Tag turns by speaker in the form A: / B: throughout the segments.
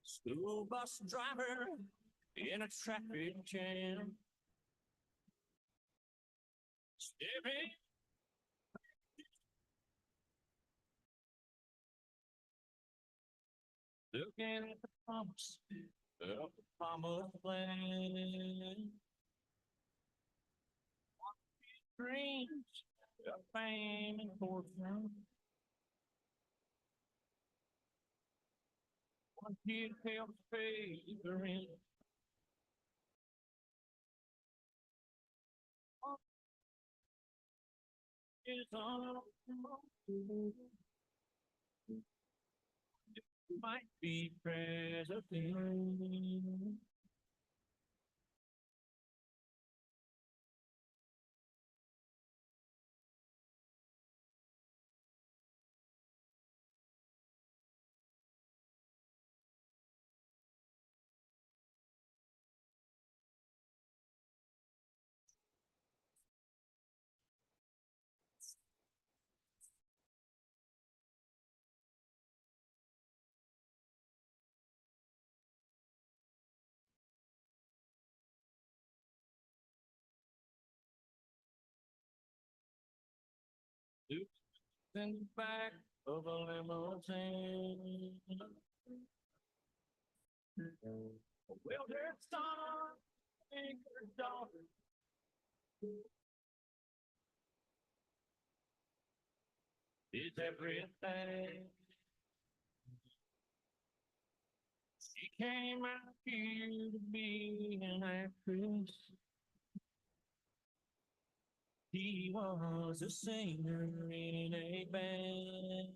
A: School bus driver in a traffic jam. Stepping, looking at the promise of the promised land. Dreams of fame and fortune. One kid helps pay the rent. One is on might be president. Dukes in the back of a limousine. Well, their son and their daughter is everything. She came out here to be an actress. He was a singer in a band.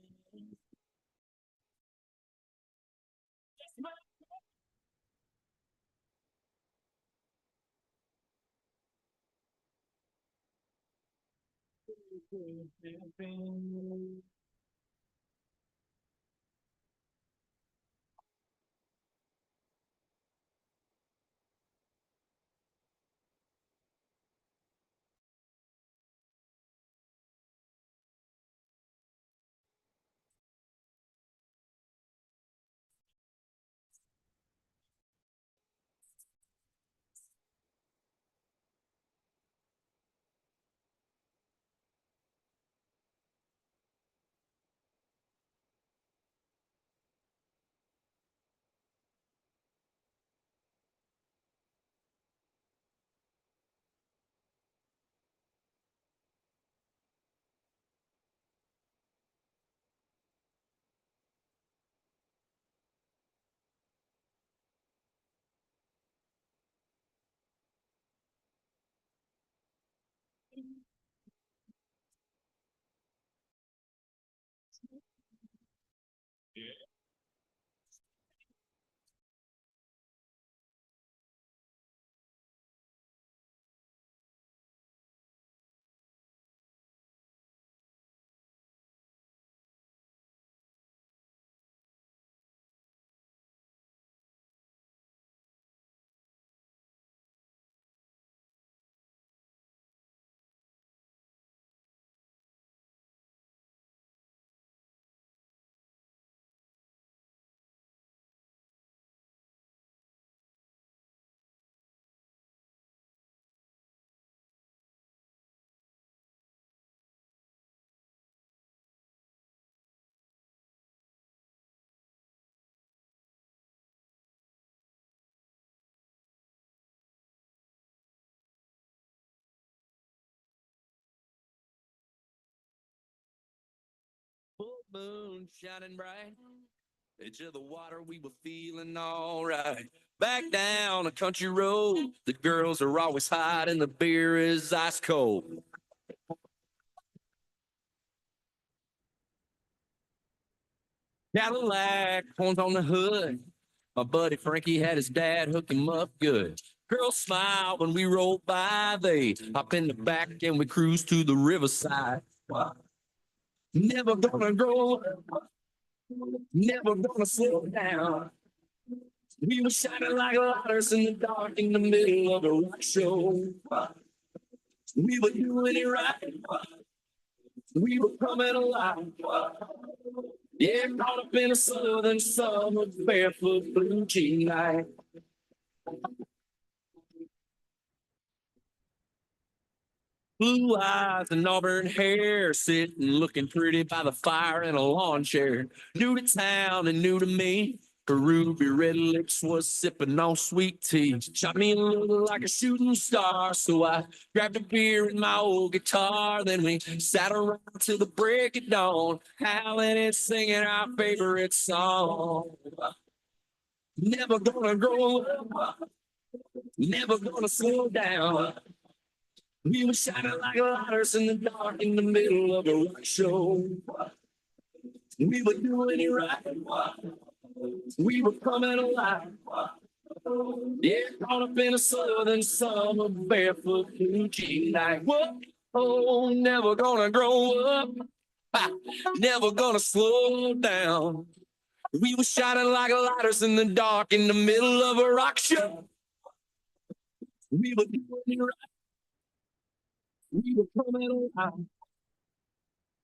A: Full moon shining bright. Edge of the water, we were feeling all right. Back down a country road, the girls are always hot and the beer is ice cold. Cadillac, horns on the hood. My buddy Frankie had his dad hook him up good. Girls smile when we roll by. They hop in the back and we cruise to the riverside. Never gonna grow, never gonna slow down. We were shining like lighters in the dark in the middle of a rock show. We were doing it right. We were coming alive. Yeah, caught up in a southern summer, barefoot blue jean night. Blue eyes and auburn hair, sitting looking pretty by the fire in a lawn chair. New to town and new to me. Her ruby red lips was sipping on sweet tea. Shot me a little like a shooting star. So I grabbed a beer and my old guitar. Then we sat around till the break of dawn, howling and singing our favorite song. Never gonna grow up, never gonna slow down. We were shining like lighters in the dark in the middle of a rock show. We were doing it right. We were coming alive. Yeah, caught up in a southern summer, barefoot blue jean night. Whoa, oh, never gonna grow up. Ha, never gonna slow down. We were shining like lighters in the dark in the middle of a rock show. We were doing it right. We were coming alive.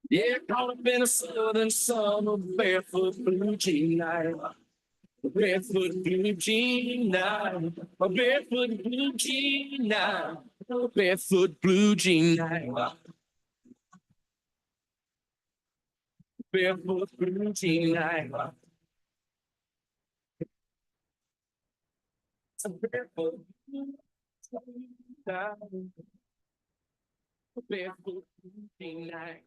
A: Yeah, caught up in a southern summer, barefoot blue jean night. Barefoot blue jean night. A barefoot blue jean night. Barefoot blue jean night. Barefoot blue jean night. Barefoot blue jean night. Barefoot blue jean night.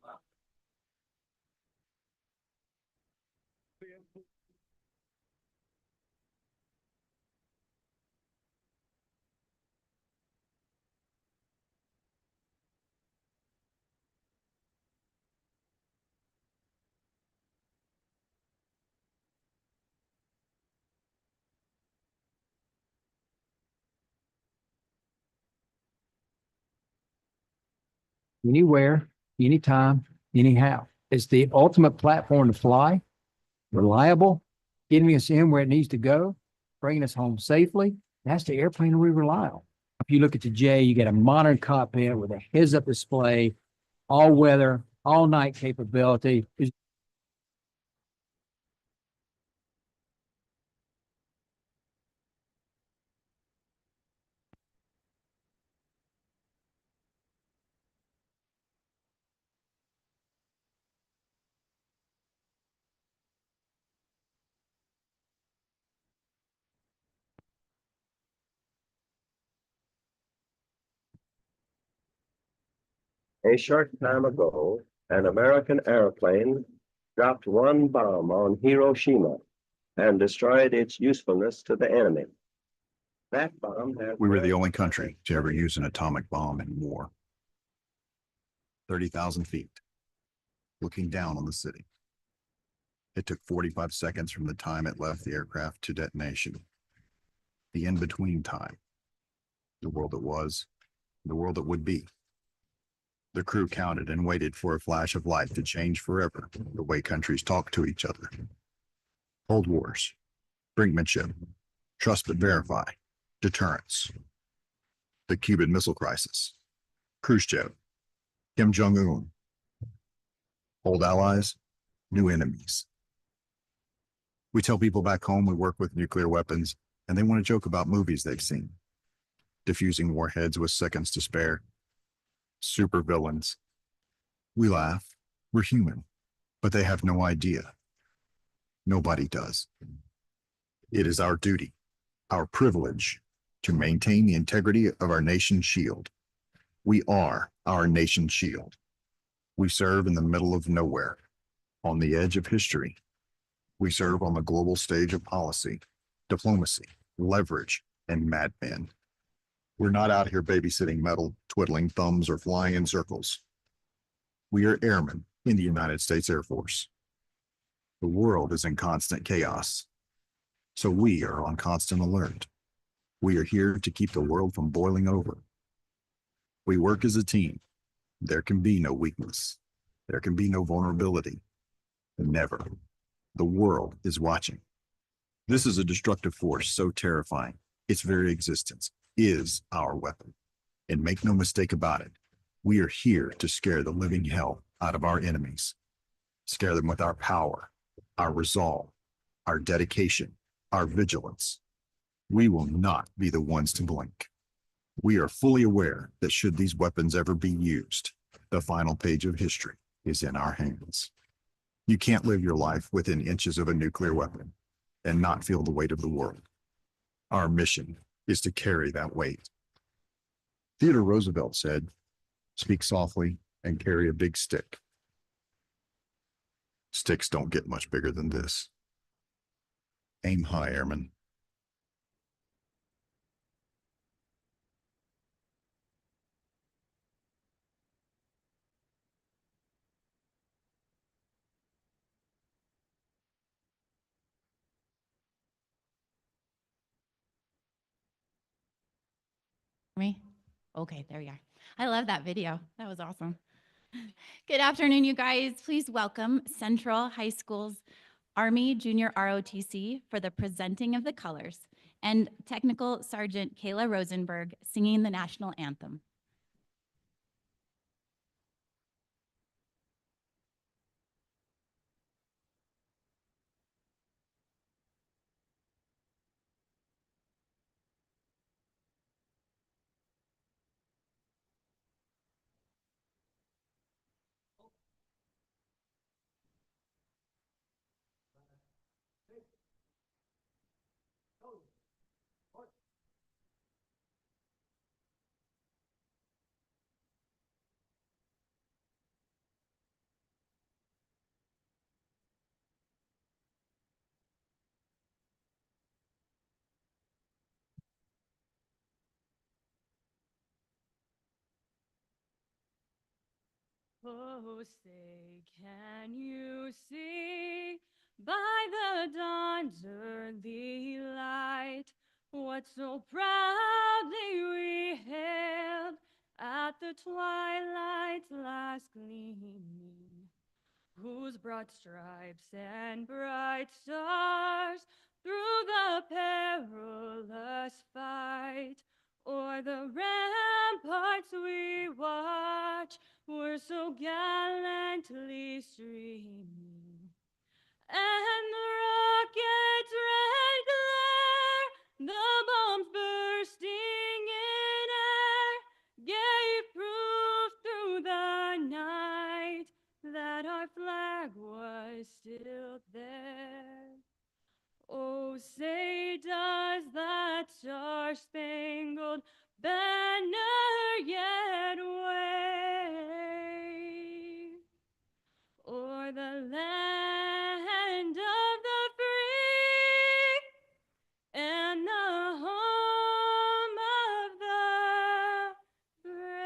B: Anywhere, anytime, anyhow. It's the ultimate platform to fly, reliable, getting us in where it needs to go, bringing us home safely. That's the airplane we rely on. If you look at the J, you get a modern cockpit with a heads-up display, all weather, all night capability.
C: A short time ago, an American airplane dropped one bomb on Hiroshima and destroyed its usefulness to the enemy. That bomb has
D: We were the only country to ever use an atomic bomb in war. 30,000 feet, looking down on the city. It took 45 seconds from the time it left the aircraft to detonation. The in-between time. The world that was, the world that would be. The crew counted and waited for a flash of light to change forever the way countries talk to each other. Cold wars, brinkmanship, trust but verify, deterrence. The Cuban Missile Crisis, Khrushchev, Kim Jong-un. Old allies, new enemies. We tell people back home we work with nuclear weapons, and they want to joke about movies they've seen. Diffusing warheads with seconds to spare. Supervillains. We laugh. We're human, but they have no idea. Nobody does. It is our duty, our privilege, to maintain the integrity of our nation's shield. We are our nation's shield. We serve in the middle of nowhere, on the edge of history. We serve on the global stage of policy, diplomacy, leverage, and madmen. We're not out here babysitting metal, twiddling thumbs, or flying in circles. We are airmen in the United States Air Force. The world is in constant chaos, so we are on constant alert. We are here to keep the world from boiling over. We work as a team. There can be no weakness. There can be no vulnerability. Never. The world is watching. This is a destructive force so terrifying, its very existence is our weapon. And make no mistake about it, we are here to scare the living hell out of our enemies. Scare them with our power, our resolve, our dedication, our vigilance. We will not be the ones to blink. We are fully aware that should these weapons ever be used, the final page of history is in our hands. You can't live your life within inches of a nuclear weapon and not feel the weight of the world. Our mission is to carry that weight. Theodore Roosevelt said, "Speak softly and carry a big stick." Sticks don't get much bigger than this. Aim high, airmen.
E: Me? Okay, there we are. I love that video. That was awesome. Good afternoon, you guys. Please welcome Central High School's Army Junior ROTC for the presenting of the colors and Technical Sergeant Kayla Rosenberg singing the national anthem. Oh, say, can you see by the dawn's early light what so proudly we hailed at the twilight's last gleaming, whose broad stripes and bright stars through the perilous fight o'er the ramparts we watch were so gallantly streaming. And the rocket's red glare, the bombs bursting in air, gave proof through the night that our flag was still there. Oh, say does that star-spangled banner yet wave o'er the land of the free and the home of the brave?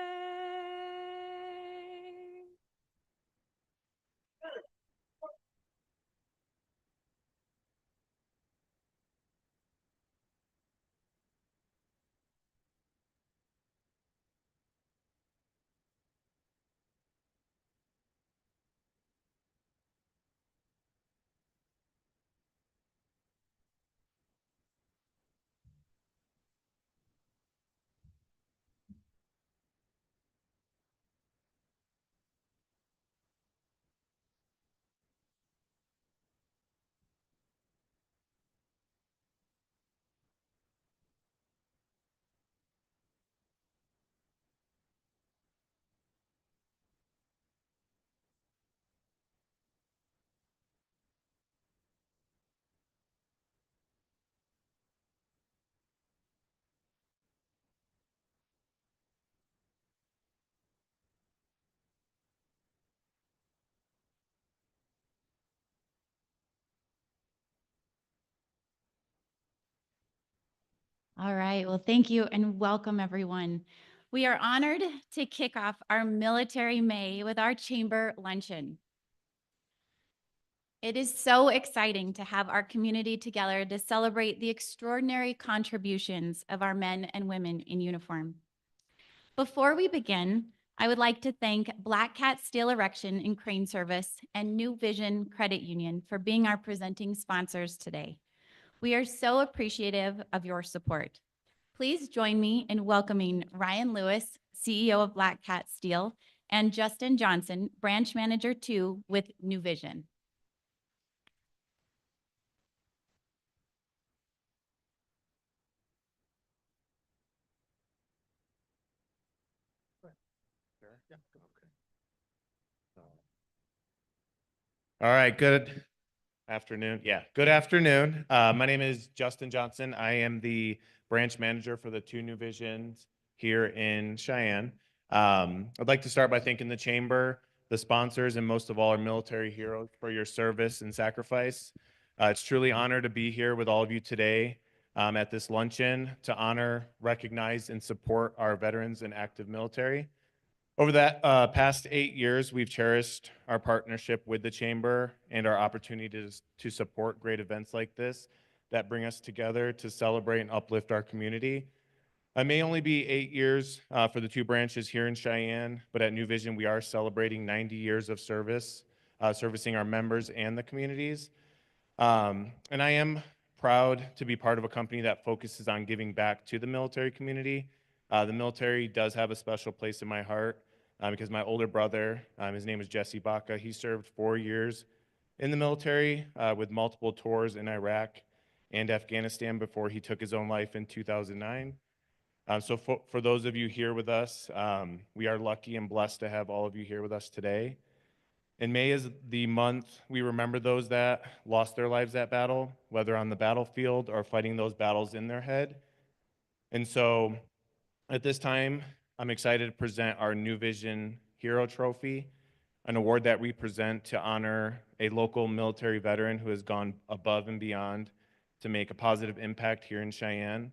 E: All right, well, thank you and welcome everyone. We are honored to kick off our Military May with our chamber luncheon. It is so exciting to have our community together to celebrate the extraordinary contributions of our men and women in uniform. Before we begin, I would like to thank Black Cat Steel Erection and Crane Service and New Vision Credit Union for being our presenting sponsors today. We are so appreciative of your support. Please join me in welcoming Ryan Lewis, CEO of Black Cat Steel, and Justin Johnson, Branch Manager 2 with New Vision.
F: All right, good afternoon. Yeah, good afternoon. My name is Justin Johnson. I am the branch manager for the two New Visions here in Cheyenne. I'd like to start by thanking the chamber, the sponsors, and most of all our military heroes for your service and sacrifice. It's truly an honor to be here with all of you today at this luncheon to honor, recognize, and support our veterans and active military. Over that past 8 years, we've cherished our partnership with the Chamber and our opportunities to support great events like this that bring us together to celebrate and uplift our community. It may only be 8 years for the two branches here in Cheyenne, but at New Vision, we are celebrating 90 years of service, servicing our members and the communities. And I am proud to be part of a company that focuses on giving back to the military community. The military does have a special place in my heart because my older brother, his name is Jesse Baca, he served 4 years in the military with multiple tours in Iraq and Afghanistan before he took his own life in 2009. So for those of you here with us, we are lucky and blessed to have all of you here with us today. And May is the month we remember those that lost their lives at battle, whether on the battlefield or fighting those battles in their head. And so at this time, I'm excited to present our New Vision Hero Trophy, an award that we present to honor a local military veteran who has gone above and beyond to make a positive impact here in Cheyenne.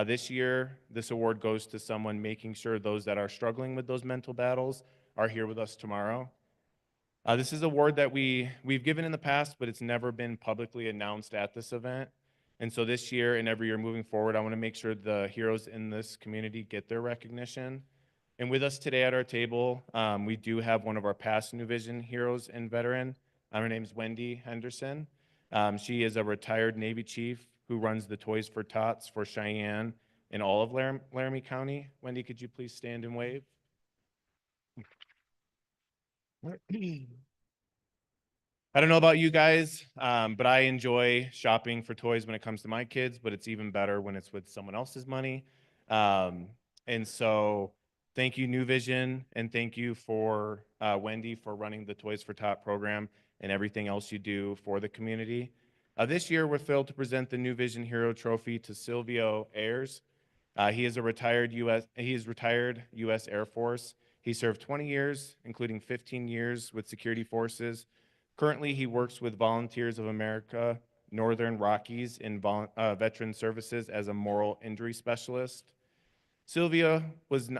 F: This year, this award goes to someone making sure those that are struggling with those mental battles are here with us tomorrow. This is an award that we've given in the past, but it's never been publicly announced at this event. And so this year and every year moving forward, I want to make sure the heroes in this community get their recognition. And with us today at our table, we do have one of our past New Vision heroes and veteran. Her name is Wendy Henderson. She is a retired Navy chief who runs the Toys for Tots for Cheyenne in all of Laramie County. Wendy, could you please stand and wave? I don't know about you guys, but I enjoy shopping for toys when it comes to my kids, but it's even better when it's with someone else's money. And so thank you, New Vision, and thank you for Wendy for running the Toys for Tot program and everything else you do for the community. This year, we're thrilled to present the New Vision Hero Trophy to Silvio Ayers. He is retired U.S. Air Force. He served 20 years, including 15 years with security forces. Currently, he works with Volunteers of America, Northern Rockies in Veteran Services as a moral injury specialist. Silvio was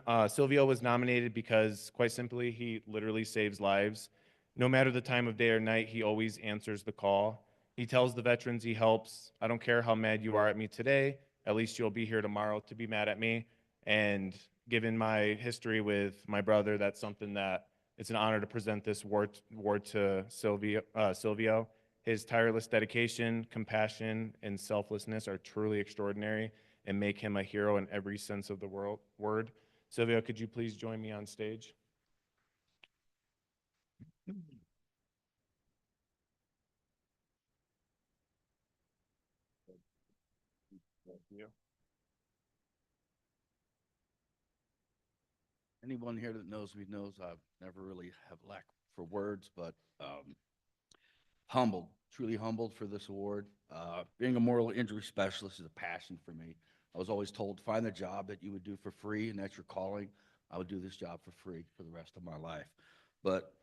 F: nominated because, quite simply, he literally saves lives. No matter the time of day or night, he always answers the call. He tells the veterans he helps, I don't care how mad you are at me today, at least you'll be here tomorrow to be mad at me. And given my history with my brother, that's something that it's an honor to present this award to Silvio. His tireless dedication, compassion, and selflessness are truly extraordinary and make him a hero in every sense of the word. Silvio, could you please join me on stage? Thank you.
G: Anyone here that knows me knows I never really have lack for words, but humbled, truly humbled for this award. Being a moral injury specialist is a passion for me. I was always told, find a job that you would do for free and that's your calling. I would do this job for free for the rest of my life. But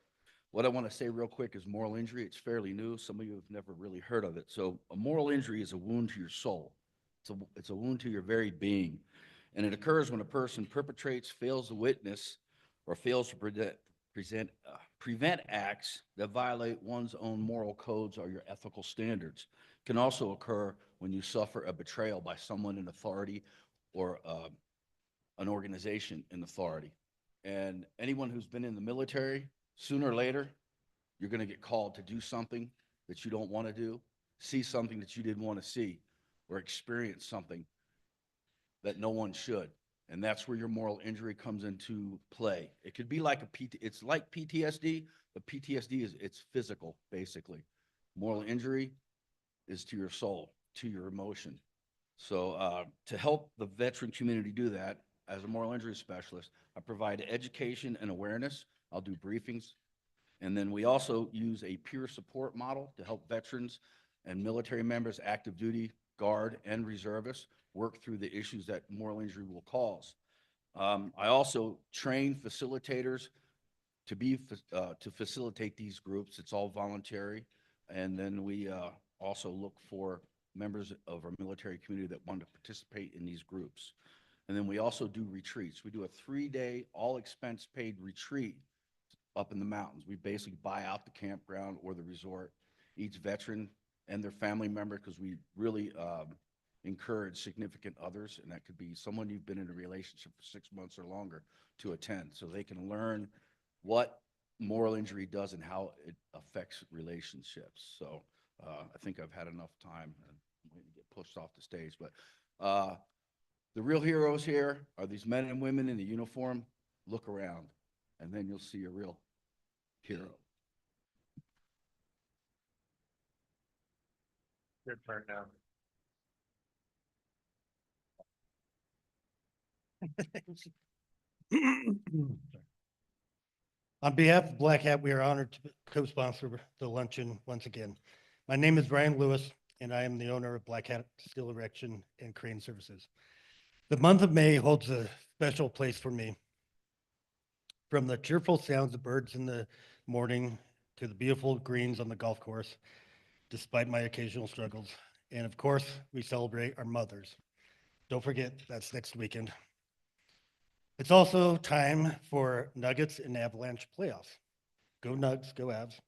G: what I want to say real quick is moral injury. It's fairly new. Some of you have never really heard of it. So a moral injury is a wound to your soul. It's a wound to your very being. And it occurs when a person perpetrates, fails to witness, or fails to prevent acts that violate one's own moral codes or your ethical standards. It can also occur when you suffer a betrayal by someone in authority or an organization in authority. And anyone who's been in the military, sooner or later, you're going to get called to do something that you don't want to do, see something that you didn't want to see, or experience something that no one should. And that's where your moral injury comes into play. It could be like it's like PTSD, but PTSD it's physical, basically. Moral injury is to your soul, to your emotion. So to help the veteran community do that, as a moral injury specialist, I provide education and awareness. I'll do briefings. And then we also use a peer support model to help veterans and military members, active duty, guard, and reservists work through the issues that moral injury will cause. I also train facilitators to facilitate these groups. It's all voluntary. And then we also look for members of our military community that want to participate in these groups. And then we also do retreats. We do a 3-day, all expense paid retreat up in the mountains. We basically buy out the campground or the resort, each veteran and their family member, because we really encourage significant others, and that could be someone you've been in a relationship for 6 months or longer, to attend, so they can learn what moral injury does and how it affects relationships. So I think I've had enough time, and I'm going to get pushed off the stage, but the real heroes here are these men and women in the uniform. Look around, and then you'll see a real hero.
F: Your turn now.
H: On behalf of Black Hat, we are honored to co-sponsor the luncheon once again. My name is Brian Lewis, and I am the owner of Black Hat Steel Erection and Crane Services. The month of May holds a special place for me. From the cheerful sounds of birds in the morning to the beautiful greens on the golf course, despite my occasional struggles. And of course, we celebrate our mothers. Don't forget, that's next weekend. It's also time for Nuggets and Avalanche playoffs. Go Nugs, go Avs.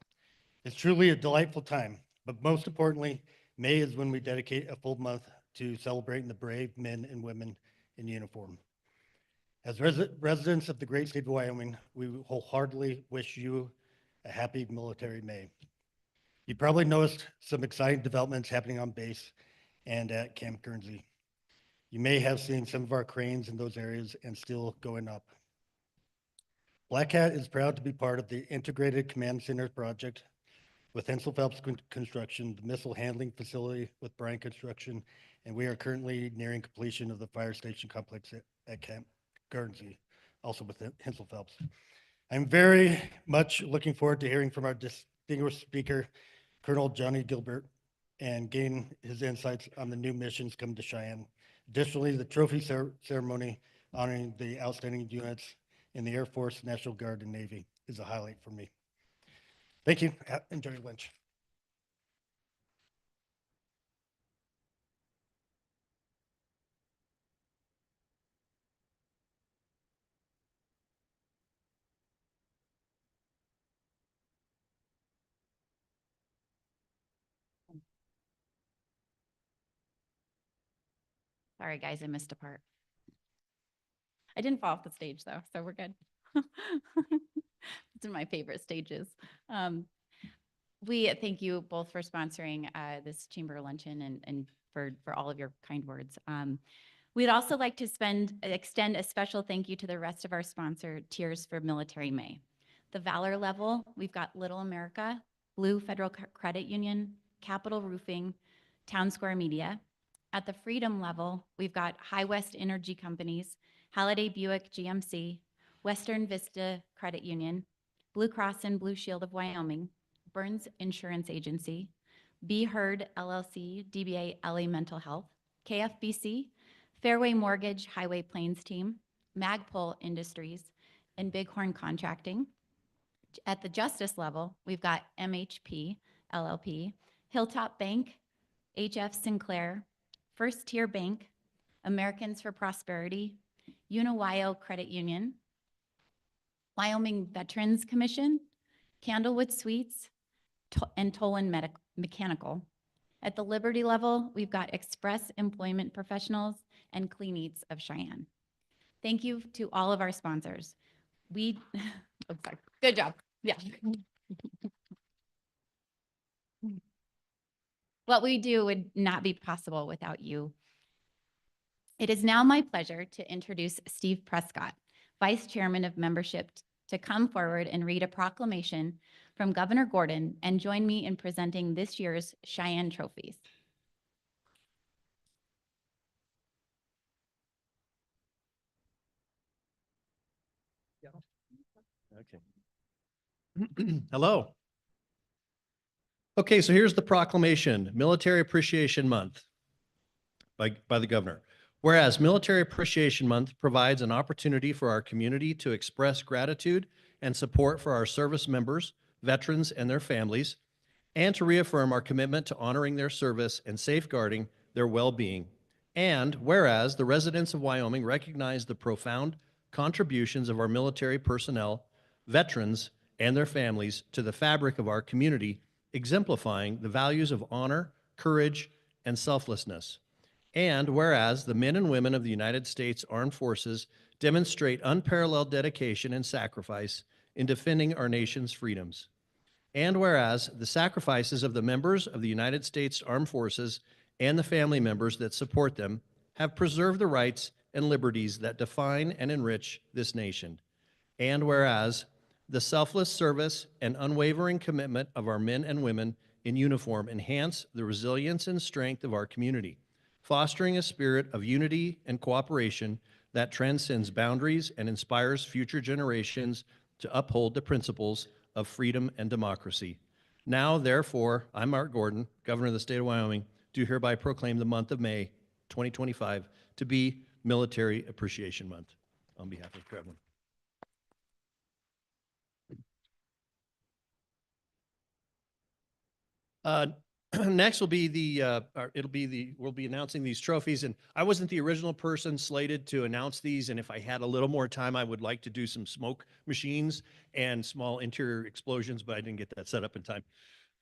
H: It's truly a delightful time, but most importantly, May is when we dedicate a full month to celebrating the brave men and women in uniform. As residents of the great state of Wyoming, we wholeheartedly wish you a happy military May. You probably noticed some exciting developments happening on base and at Camp Guernsey. You may have seen some of our cranes in those areas and still going up. Black Hat is proud to be part of the Integrated Command Center project with Hensel Phelps Construction, the missile handling facility with Bryan Construction, and we are currently nearing completion of the fire station complex at Camp Guernsey, also with Hensel Phelps. I'm very much looking forward to hearing from our distinguished speaker, Colonel Johnny Galbert, and gain his insights on the new missions coming to Cheyenne. Additionally, the trophy ceremony honoring the outstanding units in the Air Force, National Guard, and Navy is a highlight for me. Thank you. Enjoy your lunch.
E: Sorry, guys, I missed a part. I didn't fall off the stage though, so we're good. It's one of my favorite stages. We thank you both for sponsoring this chamber luncheon and for all of your kind words. We'd also like to extend a special thank you to the rest of our sponsor tiers for Military May. The Valor level, we've got Little America, Blue Federal Credit Union, Capital Roofing, Town Square Media. At the Freedom level, we've got High West Energy Companies, Halliday Buick GMC, Western Vista Credit Union, Blue Cross and Blue Shield of Wyoming, Burns Insurance Agency, Be Heard LLC, DBA LA Mental Health, KFBC, Fairway Mortgage Highway Plains Team, Magpul Industries, and Bighorn Contracting. At the Justice level, we've got MHP LLP, Hilltop Bank, HF Sinclair, First Tier Bank, Americans for Prosperity, Uniwyo Credit Union, Wyoming Veterans Commission, Candlewood Suites, and Tolan Mechanical. At the Liberty level, we've got Express Employment Professionals and Clean Eats of Cheyenne. Thank you to all of our sponsors. Oh, sorry. Good job. Yeah. What we do would not be possible without you. It is now my pleasure to introduce Steve Prescott, Vice Chairman of Membership, to come forward and read a proclamation from Governor Gordon and join me in presenting this year's Cheyenne trophies.
I: Okay. Hello. Okay, so here's the proclamation, Military Appreciation Month by the governor. Whereas Military Appreciation Month provides an opportunity for our community to express gratitude and support for our service members, veterans, and their families, and to reaffirm our commitment to honoring their service and safeguarding their well-being. And whereas the residents of Wyoming recognize the profound contributions of our military personnel, veterans, and their families to the fabric of our community, exemplifying the values of honor, courage, and selflessness. And whereas the men and women of the United States Armed Forces demonstrate unparalleled dedication and sacrifice in defending our nation's freedoms. And whereas the sacrifices of the members of the United States Armed Forces and the family members that support them have preserved the rights and liberties that define and enrich this nation. And whereas the selfless service and unwavering commitment of our men and women in uniform enhance the resilience and strength of our community, fostering a spirit of unity and cooperation that transcends boundaries and inspires future generations to uphold the principles of freedom and democracy. Now, therefore, I, Mark Gordon, Governor of the State of Wyoming, do hereby proclaim the month of May 2025 to be Military Appreciation Month on behalf of everyone. Next will be we'll be announcing these trophies, and I wasn't the original person slated to announce these, and if I had a little more time, I would like to do some smoke machines and small interior explosions, but I didn't get that set up in time.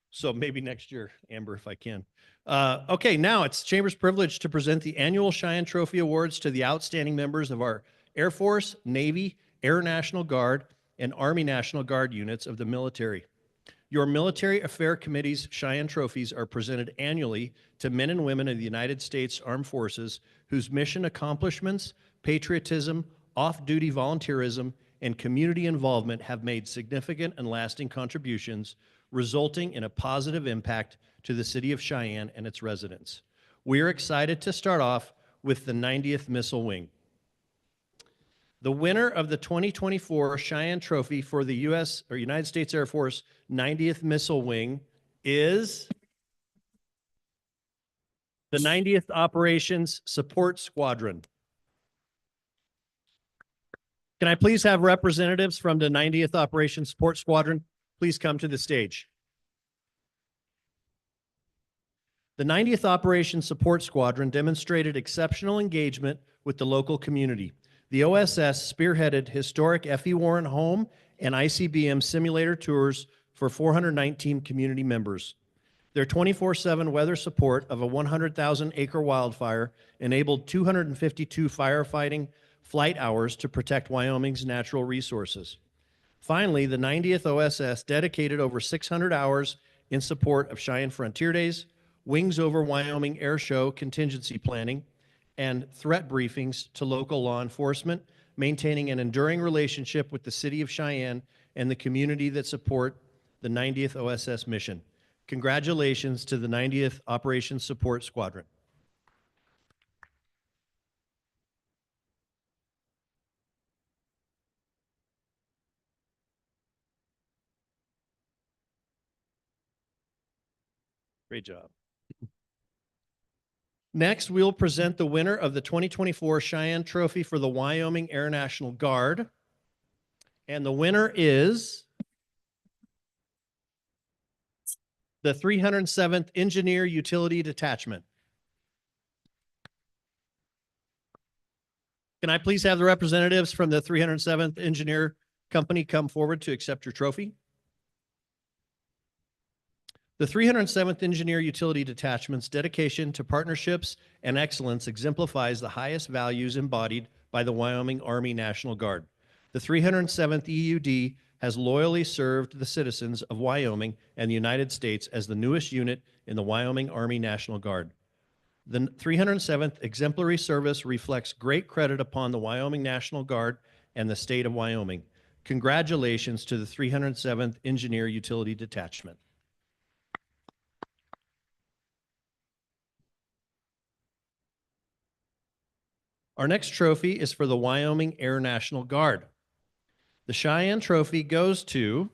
I: So maybe next year, Amber, if I can. Okay, now it's Chamber's privilege to present the annual Cheyenne Trophy Awards to the outstanding members of our Air Force, Navy, Air National Guard, and Army National Guard units of the military. Your Military Affair Committee's Cheyenne Trophies are presented annually to men and women of the United States Armed Forces whose mission accomplishments, patriotism, off-duty volunteerism, and community involvement have made significant and lasting contributions, resulting in a positive impact to the city of Cheyenne and its residents. We are excited to start off with the 90th Missile Wing. The winner of the 2024 Cheyenne Trophy for the U.S. or United States Air Force 90th Missile Wing is the 90th Operations Support Squadron. Can I please have representatives from the 90th Operations Support Squadron please come to the stage? The 90th Operations Support Squadron demonstrated exceptional engagement with the local community. The OSS spearheaded historic F.E. Warren Home and ICBM simulator tours for 419 community members. Their 24/7 weather support of a 100,000-acre wildfire enabled 252 firefighting flight hours to protect Wyoming's natural resources. Finally, the 90th OSS dedicated over 600 hours in support of Cheyenne Frontier Days, Wings Over Wyoming Air Show contingency planning, and threat briefings to local law enforcement, maintaining an enduring relationship with the city of Cheyenne and the community that support the 90th OSS mission. Congratulations to the 90th Operations Support Squadron. Great job. Next, we'll present the winner of the 2024 Cheyenne Trophy for the Wyoming Air National Guard. And the winner is the 307th Engineer Utility Detachment. Can I please have the representatives from the 307th Engineer Company come forward to accept your trophy? The 307th Engineer Utility Detachment's dedication to partnerships and excellence exemplifies the highest values embodied by the Wyoming Army National Guard. The 307th EUD has loyally served the citizens of Wyoming and the United States as the newest unit in the Wyoming Army National Guard. The 307th exemplary service reflects great credit upon the Wyoming National Guard and the state of Wyoming. Congratulations to the 307th Engineer Utility Detachment. Our next trophy is for the Wyoming Air National Guard. The Cheyenne Trophy goes to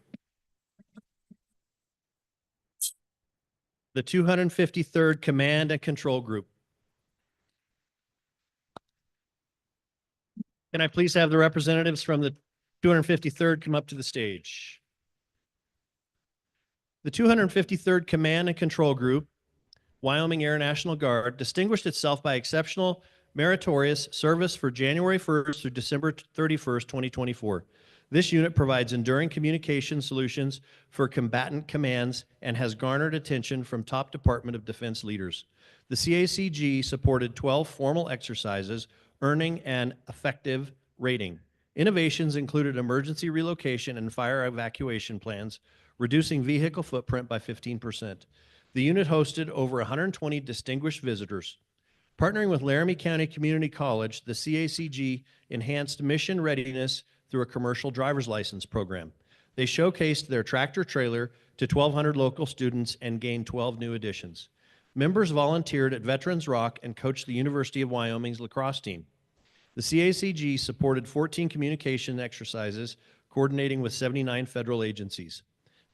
I: the 253rd Command and Control Group. Can I please have the representatives from the 253rd come up to the stage? The 253rd Command and Control Group, Wyoming Air National Guard, distinguished itself by exceptional meritorious service for January 1st through December 31st, 2024. This unit provides enduring communication solutions for combatant commands and has garnered attention from top Department of Defense leaders. The CACG supported 12 formal exercises, earning an effective rating. Innovations included emergency relocation and fire evacuation plans, reducing vehicle footprint by 15%. The unit hosted over 120 distinguished visitors. Partnering with Laramie County Community College, the CACG enhanced mission readiness through a commercial driver's license program. They showcased their tractor trailer to 1,200 local students and gained 12 new additions. Members volunteered at Veterans Rock and coached the University of Wyoming's lacrosse team. The CACG supported 14 communication exercises, coordinating with 79 federal agencies.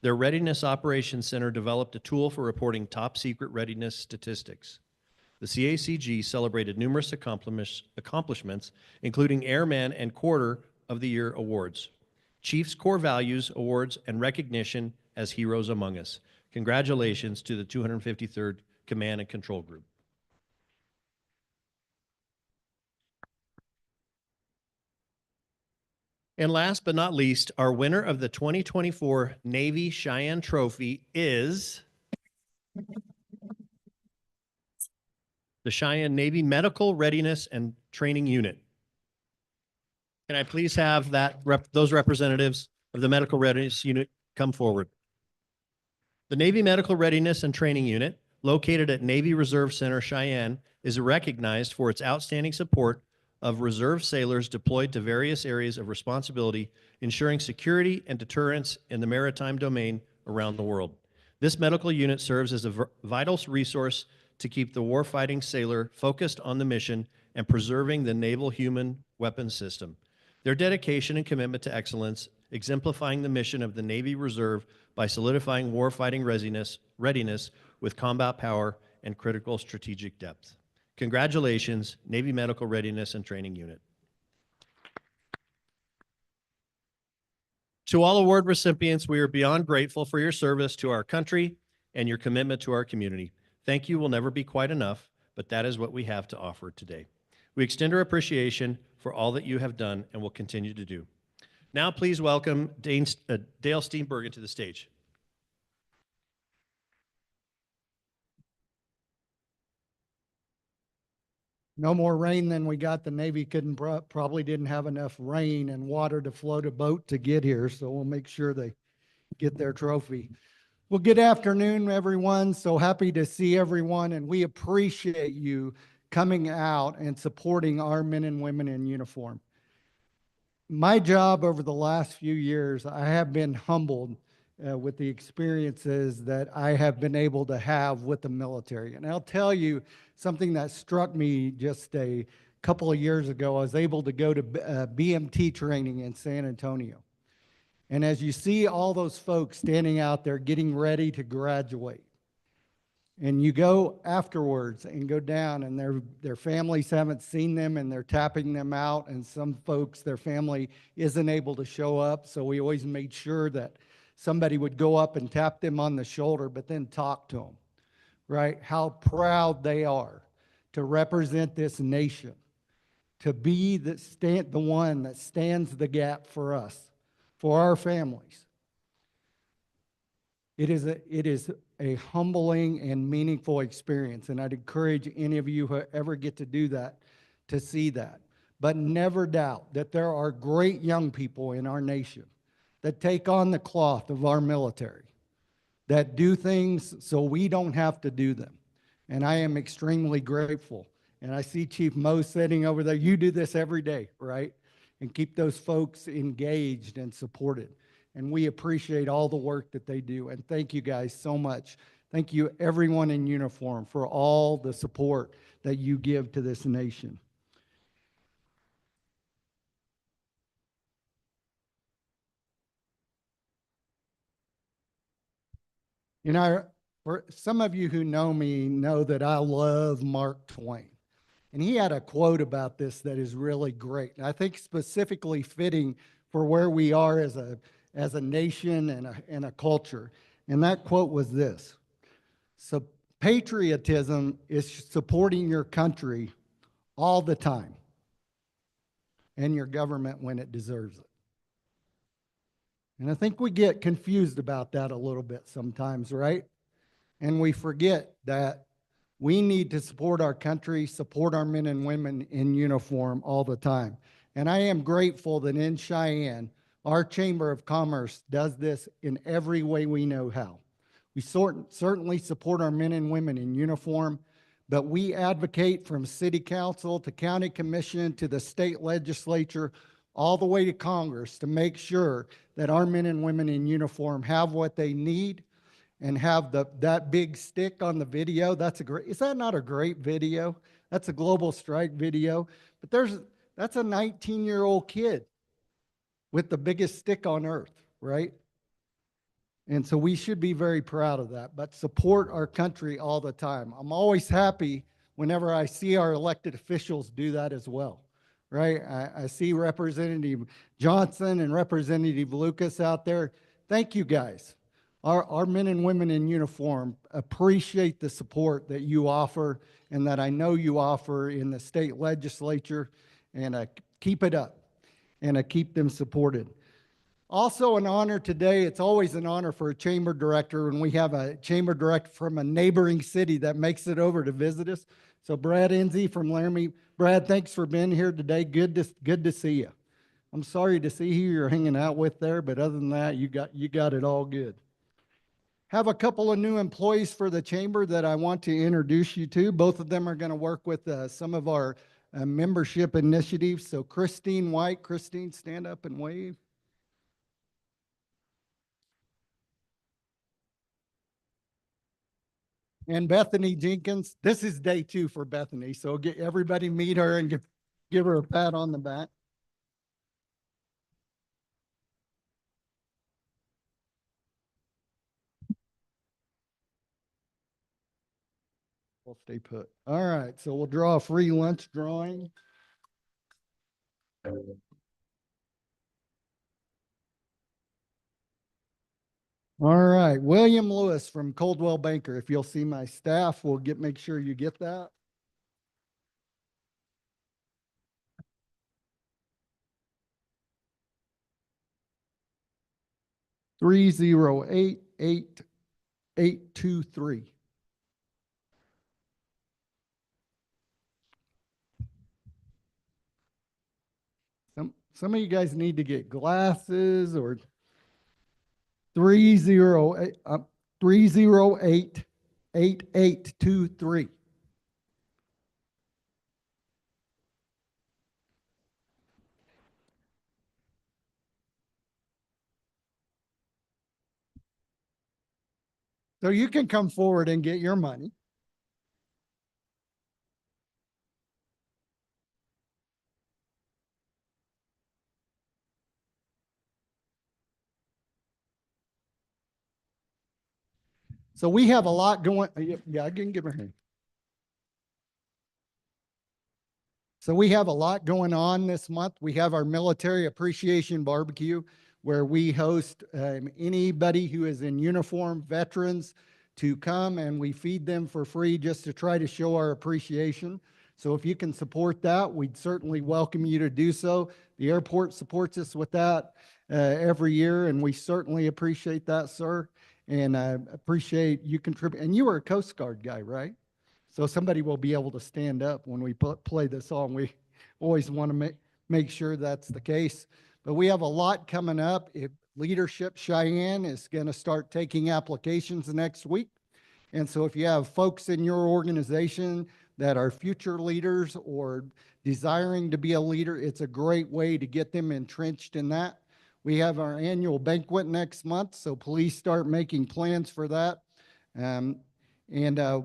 I: Their Readiness Operations Center developed a tool for reporting top secret readiness statistics. The CACG celebrated numerous accomplishments, including Airman and Quarter of the Year awards, Chiefs Core Values awards, and recognition as heroes among us. Congratulations to the 253rd Command and Control Group. And last but not least, our winner of the 2024 Navy Cheyenne Trophy is the Cheyenne Navy Medical Readiness and Training Unit. Can I please have those representatives of the Medical Readiness Unit come forward? The Navy Medical Readiness and Training Unit, located at Navy Reserve Center, Cheyenne, is recognized for its outstanding support of reserve sailors deployed to various areas of responsibility, ensuring security and deterrence in the maritime domain around the world. This medical unit serves as a vital resource to keep the warfighting sailor focused on the mission and preserving the naval human weapons system. Their dedication and commitment to excellence, exemplifying the mission of the Navy Reserve by solidifying warfighting readiness with combat power and critical strategic depth. Congratulations, Navy Medical Readiness and Training Unit. To all award recipients, we are beyond grateful for your service to our country and your commitment to our community. Thank you will never be quite enough, but that is what we have to offer today. We extend our appreciation for all that you have done and will continue to do. Now, please welcome Dale Steenbergen to the stage.
J: No more rain than we got. The Navy probably didn't have enough rain and water to float a boat to get here, so we'll make sure they get their trophy. Well, good afternoon, everyone. So happy to see everyone, and we appreciate you coming out and supporting our men and women in uniform. My job over the last few years, I have been humbled with the experiences that I have been able to have with the military. And I'll tell you something that struck me just a couple of years ago. I was able to go to BMT training in San Antonio. And as you see all those folks standing out there getting ready to graduate, and you go afterwards and go down and their families haven't seen them and they're tapping them out, and some folks, their family isn't able to show up. So we always made sure that somebody would go up and tap them on the shoulder, but then talk to them, right? How proud they are to represent this nation, to be the one that stands the gap for us, for our families. It is a humbling and meaningful experience, and I'd encourage any of you who ever get to do that to see that. But never doubt that there are great young people in our nation that take on the cloth of our military, that do things so we don't have to do them. And I am extremely grateful. And I see Chief Mo sitting over there. You do this every day, right? And keep those folks engaged and supported. And we appreciate all the work that they do. And thank you guys so much. Thank you, everyone in uniform, for all the support that you give to this nation. For some of you who know me know that I love Mark Twain. And he had a quote about this that is really great. And I think specifically fitting for where we are as a nation and a culture. And that quote was this: so patriotism is supporting your country all the time and your government when it deserves it. And I think we get confused about that a little bit sometimes, right? And we forget that we need to support our country, support our men and women in uniform all the time. And I am grateful that in Cheyenne, our Chamber of Commerce does this in every way we know how. We certainly support our men and women in uniform, but we advocate from city council to county commission to the state legislature, all the way to Congress, to make sure that our men and women in uniform have what they need and have that big stick on the video. Is that not a great video? That's a global strike video. But that's a 19-year-old kid with the biggest stick on earth, right? And so we should be very proud of that, but support our country all the time. I'm always happy whenever I see our elected officials do that as well, right? I see Representative Johnson and Representative Lucas out there. Thank you guys. Our men and women in uniform appreciate the support that you offer and that I know you offer in the state legislature, and keep it up and keep them supported. Also an honor today, it's always an honor for a chamber director when we have a chamber director from a neighboring city that makes it over to visit us. So Brad Enzi from Laramie. Brad, thanks for being here today. Good to see you. I'm sorry to see who you're hanging out with there, but other than that, you got it all good. Have a couple of new employees for the chamber that I want to introduce you to. Both of them are going to work with some of our membership initiatives. So Christine White, Christine, stand up and wave. And Bethany Jenkins. This is day 2 for Bethany. So everybody meet her and give her a pat on the back. We'll stay put. All right, so we'll draw a free lunch drawing. All right, William Lewis from Coldwell Banker. If you'll see my staff, we'll make sure you get that. $3088823. Some of you guys need to get glasses, or 3088823. So you can come forward and get your money. So we have a lot going. Yeah, I can give her a hand. So we have a lot going on this month. We have our Military Appreciation Barbecue, where we host anybody who is in uniform, veterans, to come, and we feed them for free just to try to show our appreciation. So if you can support that, we'd certainly welcome you to do so. The airport supports us with that every year, and we certainly appreciate that, sir. And I appreciate you contributing. And you were a Coast Guard guy, right? So somebody will be able to stand up when we play this song. We always want to make sure that's the case. But we have a lot coming up. Leadership Cheyenne is going to start taking applications next week. And so if you have folks in your organization that are future leaders or desiring to be a leader, it's a great way to get them entrenched in that. We have our annual banquet next month, so please start making plans for that. And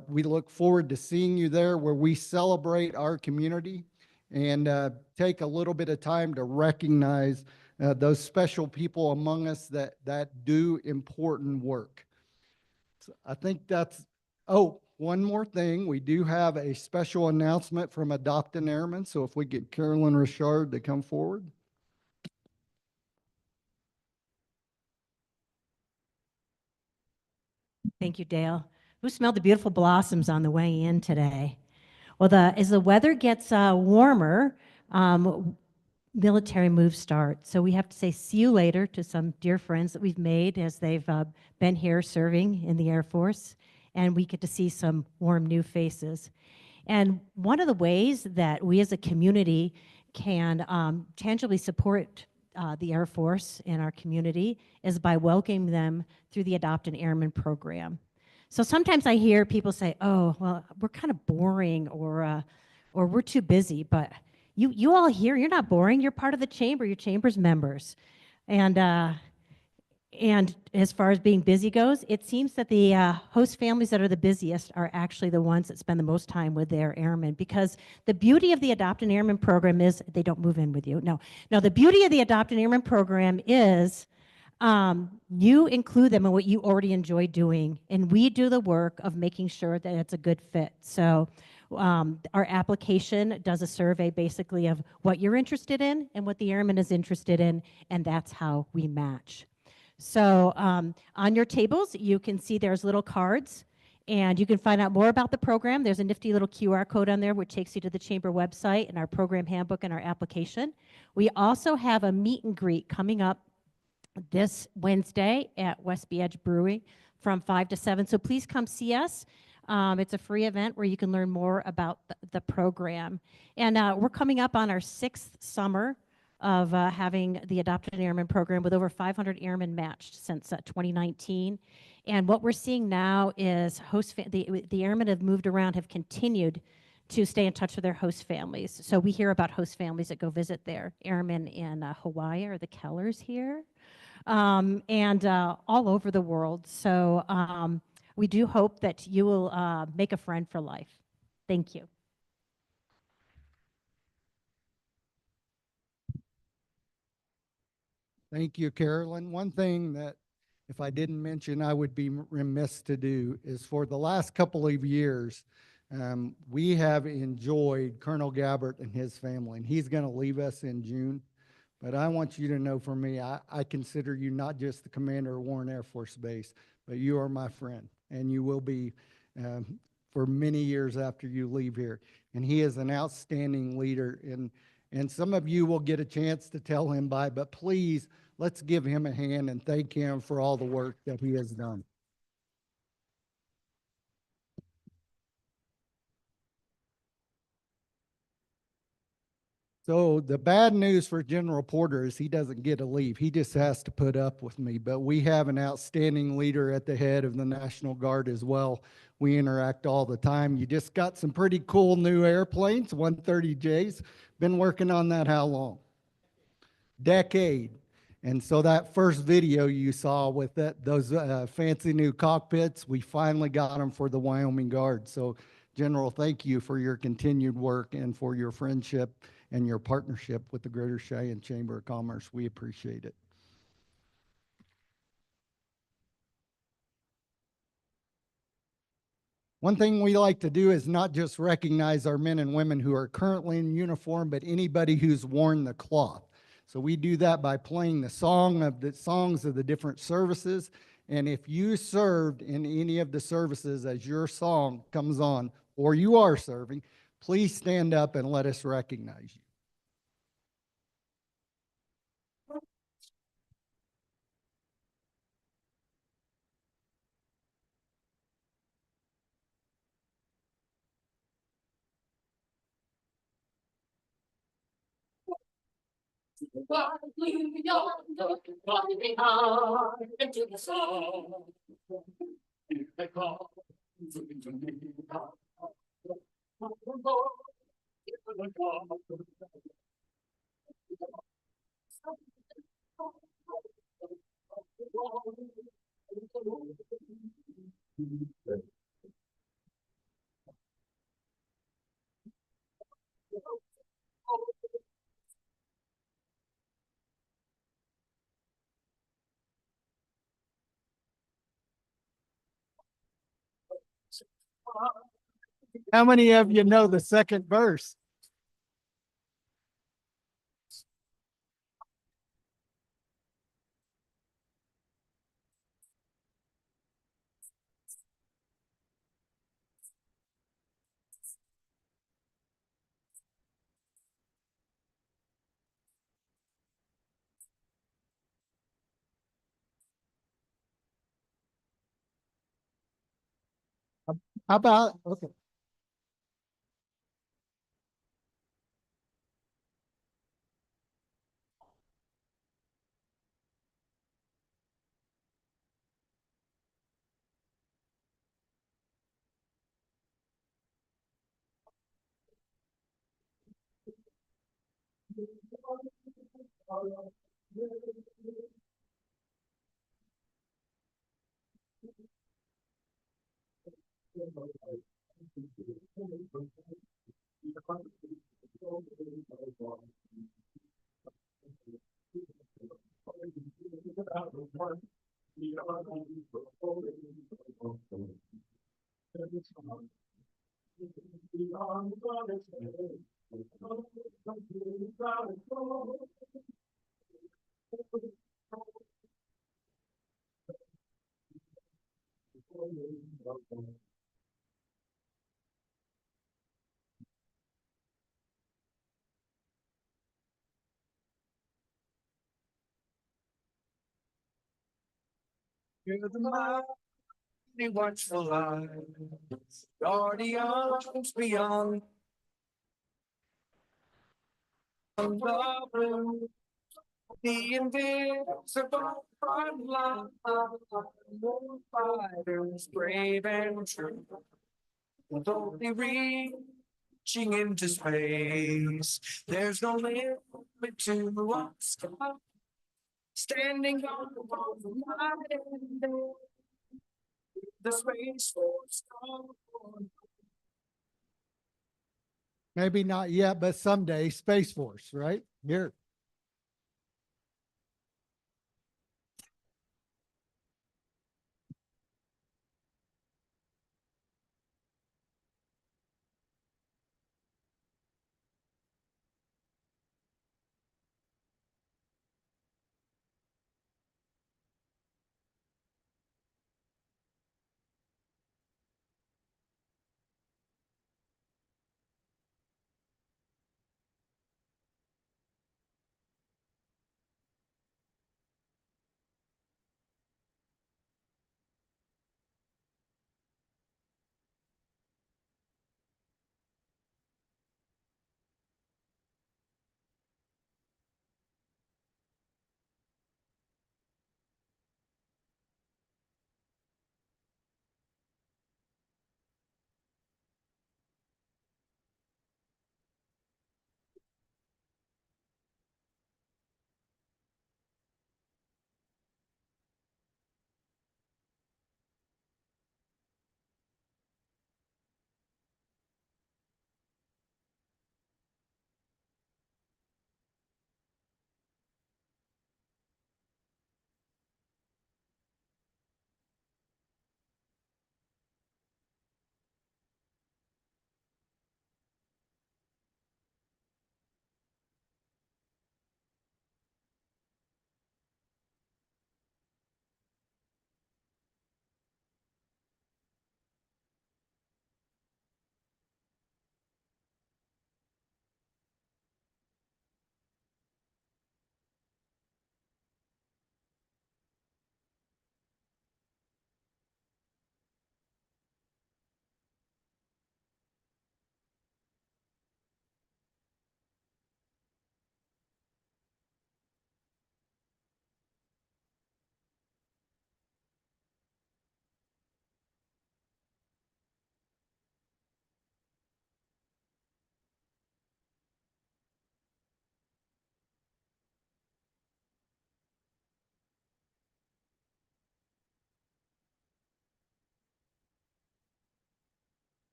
J: we look forward to seeing you there, where we celebrate our community and take a little bit of time to recognize those special people among us that do important work. So I think that's, oh, one more thing. We do have a special announcement from Adopt an Airman. So if we get Carolyn Richard to come forward.
K: Thank you, Dale. Who smelled the beautiful blossoms on the way in today? Well, as the weather gets warmer, military moves start. So we have to say see you later to some dear friends that we've made as they've been here serving in the Air Force, and we get to see some warm new faces. And one of the ways that we as a community can tangibly support the Air Force in our community is by welcoming them through the Adopt an Airman program. So sometimes I hear people say, oh, well, we're kind of boring or we're too busy, but you all here, you're not boring. You're part of the chamber, you're chamber's members. And as far as being busy goes, it seems that the host families that are the busiest are actually the ones that spend the most time with their airmen, because the beauty of the Adopt an Airman program is they don't move in with you. No, the beauty of the Adopt an Airman program is you include them in what you already enjoy doing, and we do the work of making sure that it's a good fit. So our application does a survey basically of what you're interested in and what the airman is interested in, and that's how we match. So on your tables, you can see there's little cards, and you can find out more about the program. There's a nifty little QR code on there which takes you to the chamber website and our program handbook and our application. We also have a meet and greet coming up this Wednesday at Westby Edge Brewery from 5 to 7. So please come see us. It's a free event where you can learn more about the program. And we're coming up on our 6th summer of having the Adopt an Airman program with over 500 airmen matched since 2019. And what we're seeing now is the airmen have moved around, have continued to stay in touch with their host families. So we hear about host families that go visit their airmen in Hawaii, or the Kellers here, and all over the world. So we do hope that you will make a friend for life. Thank you.
J: Thank you, Carolyn. One thing that if I didn't mention, I would be remiss to do is for the last couple of years, we have enjoyed Colonel Galbert and his family, and he's going to leave us in June. But I want you to know, for me, I consider you not just the commander of Warren Air Force Base, but you are my friend, and you will be for many years after you leave here. And he is an outstanding leader, and some of you will get a chance to tell him bye, but please, let's give him a hand and thank him for all the work that he has done. So the bad news for General Porter is he doesn't get to leave. He just has to put up with me. But we have an outstanding leader at the head of the National Guard as well. We interact all the time. You just got some pretty cool new airplanes, 130Js. Been working on that how long? Decade. And so that first video you saw with those fancy new cockpits, we finally got them for the Wyoming Guard. So General, thank you for your continued work and for your friendship and your partnership with the Greater Cheyenne Chamber of Commerce. We appreciate it. One thing we like to do is not just recognize our men and women who are currently in uniform, but anybody who's worn the cloth. So we do that by playing the songs of the different services. And if you served in any of the services as your song comes on, or you are serving, please stand up and let us recognize you.
A: Into the sun. They call.
J: How many of you know the second verse? How about, okay.
A: You're the mighty watchful eyes, guardians beyond love, the invisible front line, fighters brave and true, boldly reaching into space. There's no limit to us, standing on the night and day. The Space Force.
J: Maybe not yet, but someday, Space Force, right? Here.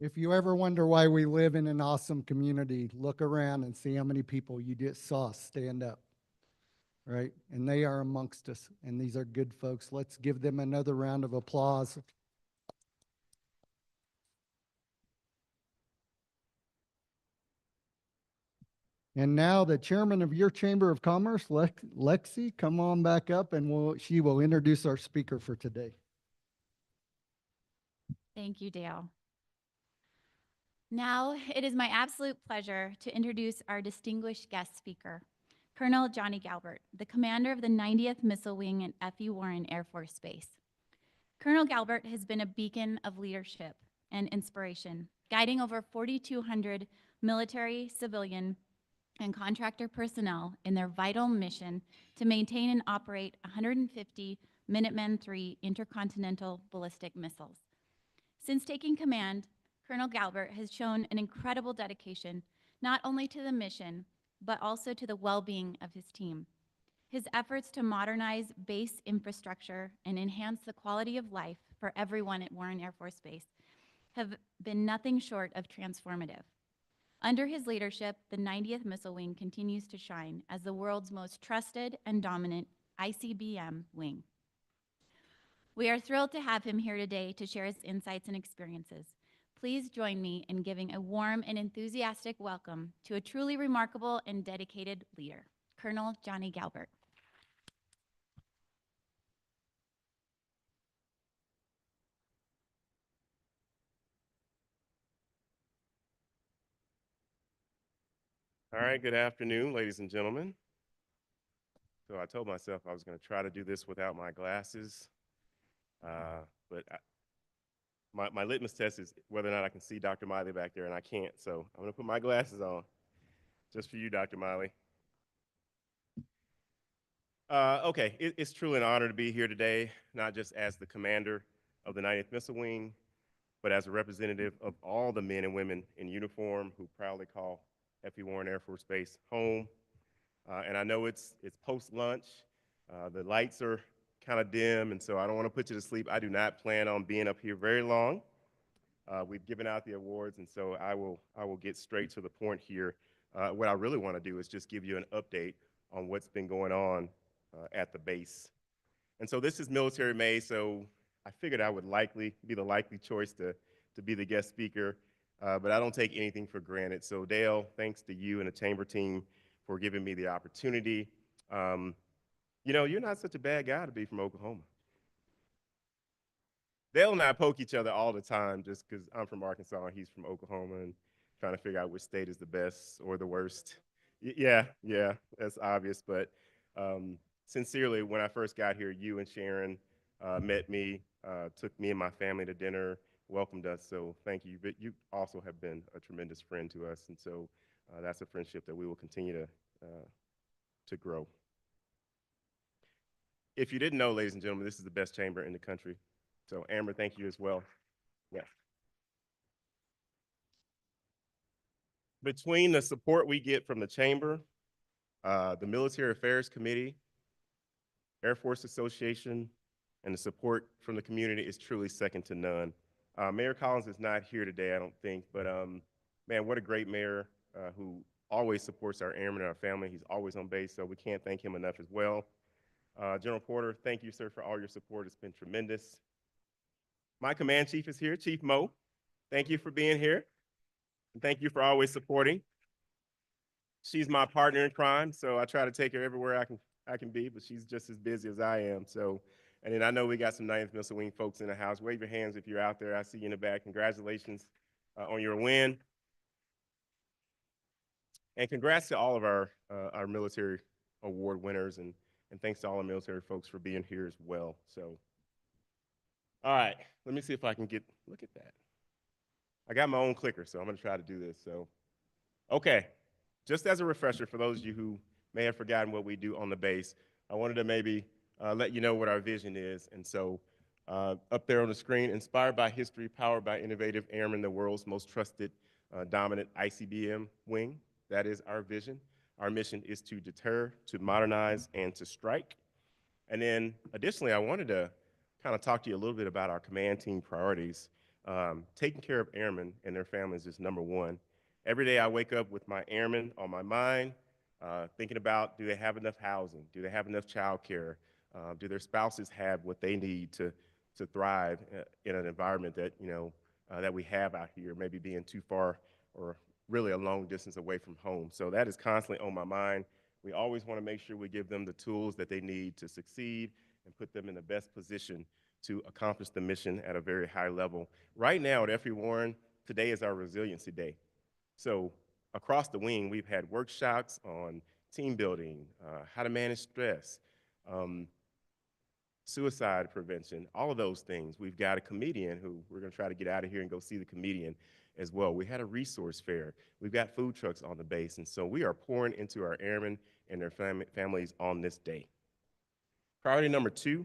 J: If you ever wonder why we live in an awesome community, look around and see how many people you just saw stand up, right? And they are amongst us, and these are good folks. Let's give them another round of applause. And now the chairman of your Chamber of Commerce, Lexi, come on back up and she will introduce our speaker for today.
E: Thank you, Dale. Now, it is my absolute pleasure to introduce our distinguished guest speaker, Colonel Johnny Galbert, the commander of the 90th Missile Wing at F.E. Warren Air Force Base. Colonel Galbert has been a beacon of leadership and inspiration, guiding over 4,200 military, civilian, and contractor personnel in their vital mission to maintain and operate 150 Minuteman III intercontinental ballistic missiles. Since taking command, Colonel Galbert has shown an incredible dedication, not only to the mission, but also to the well-being of his team. His efforts to modernize base infrastructure and enhance the quality of life for everyone at Warren Air Force Base have been nothing short of transformative. Under his leadership, the 90th Missile Wing continues to shine as the world's most trusted and dominant ICBM wing. We are thrilled to have him here today to share his insights and experiences. Please join me in giving a warm and enthusiastic welcome to a truly remarkable and dedicated leader, Colonel Johnny Galbert.
L: All right, good afternoon, ladies and gentlemen. So I told myself I was going to try to do this without my glasses, but my litmus test is whether or not I can see Dr. Miley back there, and I can't. So I'm going to put my glasses on just for you, Dr. Miley. Okay, it's truly an honor to be here today, not just as the commander of the 90th Missile Wing, but as a representative of all the men and women in uniform who proudly call F.E. Warren Air Force Base home. And I know it's post-lunch. The lights are kind of dim, and so I don't want to put you to sleep. I do not plan on being up here very long. We've given out the awards, and so I will get straight to the point here. What I really want to do is just give you an update on what's been going on at the base. And so this is Military May, so I figured I would be the likely choice to be the guest speaker, but I don't take anything for granted. So Dale, thanks to you and the chamber team for giving me the opportunity. You know, you're not such a bad guy to be from Oklahoma. Dale and I poke each other all the time just because I'm from Arkansas and he's from Oklahoma and trying to figure out which state is the best or the worst. Yeah, that's obvious. But sincerely, when I first got here, you and Sharon met me, took me and my family to dinner, welcomed us. So thank you. But you also have been a tremendous friend to us. And so that's a friendship that we will continue to grow. If you didn't know, ladies and gentlemen, this is the best chamber in the country. So Amber, thank you as well. Yeah. Between the support we get from the chamber, the Military Affairs Committee, Air Force Association, and the support from the community is truly second to none. Mayor Collins is not here today, I don't think, but man, what a great mayor who always supports our airmen and our family. He's always on base, so we can't thank him enough as well. General Porter, thank you, sir, for all your support. It's been tremendous. My command chief is here, Chief Mo. Thank you for being here. And thank you for always supporting. She's my partner in crime, so I try to take her everywhere I can be, but she's just as busy as I am. So, and then I know we got some 9th Missile Wing folks in the house. Wave your hands if you're out there. I see you in the back. Congratulations on your win. And congrats to all of our military award winners, and thanks to all the military folks for being here as well. So, all right, let me see if I can look at that. I got my own clicker, so I'm gonna try to do this. So, okay, just as a refresher for those of you who may have forgotten what we do on the base, I wanted to maybe let you know what our vision is. And so up there on the screen, inspired by history, powered by innovative airmen, the world's most trusted, dominant ICBM wing. That is our vision. Our mission is to deter, to modernize, and to strike. And then additionally, I wanted to kind of talk to you a little bit about our command team priorities. Taking care of airmen and their families is number one. Every day I wake up with my airmen on my mind, thinking about, do they have enough housing? Do they have enough childcare? Do their spouses have what they need to thrive in an environment that, that we have out here, maybe being too far or really a long distance away from home. So that is constantly on my mind. We always want to make sure we give them the tools that they need to succeed and put them in the best position to accomplish the mission at a very high level. Right now at FE Warren, today is our resiliency day. So across the wing, we've had workshops on team building, how to manage stress, suicide prevention, all of those things. We've got a comedian who we're going to try to get out of here and go see the comedian as well. We had a resource fair. We've got food trucks on the base. And so we are pouring into our airmen and their families on this day. Priority number 2,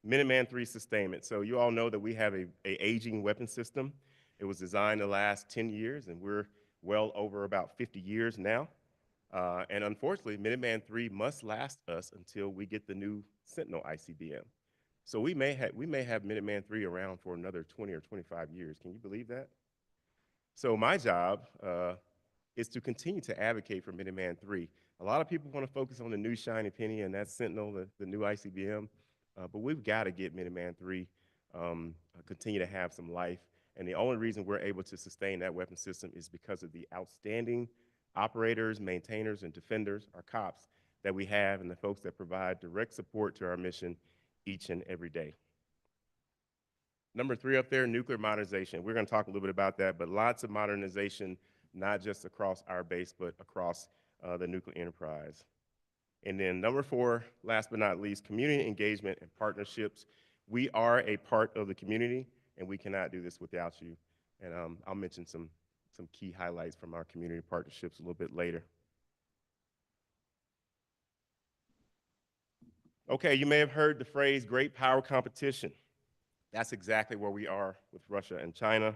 L: Minuteman III sustainment. So you all know that we have a aging weapon system. It was designed to last 10 years, and we're well over about 50 years now. And unfortunately, Minuteman III must last us until we get the new Sentinel ICBM. So we may have Minuteman III around for another 20 or 25 years. Can you believe that? So my job is to continue to advocate for Minuteman III. A lot of people want to focus on the new shiny penny, and that's Sentinel, the new ICBM. But we've got to get Minuteman III continue to have some life. And the only reason we're able to sustain that weapon system is because of the outstanding operators, maintainers, and defenders, our cops, that we have, and the folks that provide direct support to our mission each and every day. Number 3 up there, nuclear modernization. We're going to talk a little bit about that, but lots of modernization, not just across our base, but across the nuclear enterprise. And then number 4, last but not least, community engagement and partnerships. We are a part of the community, and we cannot do this without you. And I'll mention some key highlights from our community partnerships a little bit later. Okay, you may have heard the phrase great power competition. That's exactly where we are with Russia and China.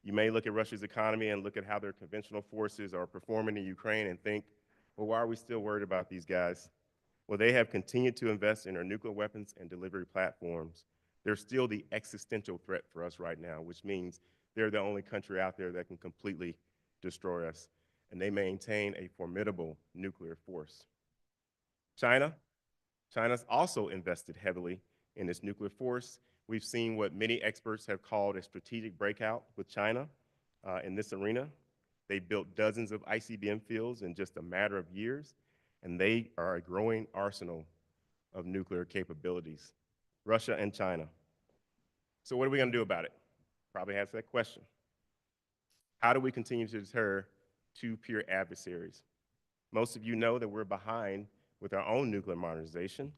L: You may look at Russia's economy and look at how their conventional forces are performing in Ukraine and think, well, why are we still worried about these guys? Well, they have continued to invest in our nuclear weapons and delivery platforms. They're still the existential threat for us right now, which means they're the only country out there that can completely destroy us. And they maintain a formidable nuclear force. China's also invested heavily in its nuclear force. We've seen what many experts have called a strategic breakout with China in this arena. They built dozens of ICBM fields in just a matter of years, and they are a growing arsenal of nuclear capabilities. Russia and China. So what are we going to do about it? Probably ask that question. How do we continue to deter two peer adversaries? Most of you know that we're behind with our own nuclear modernization.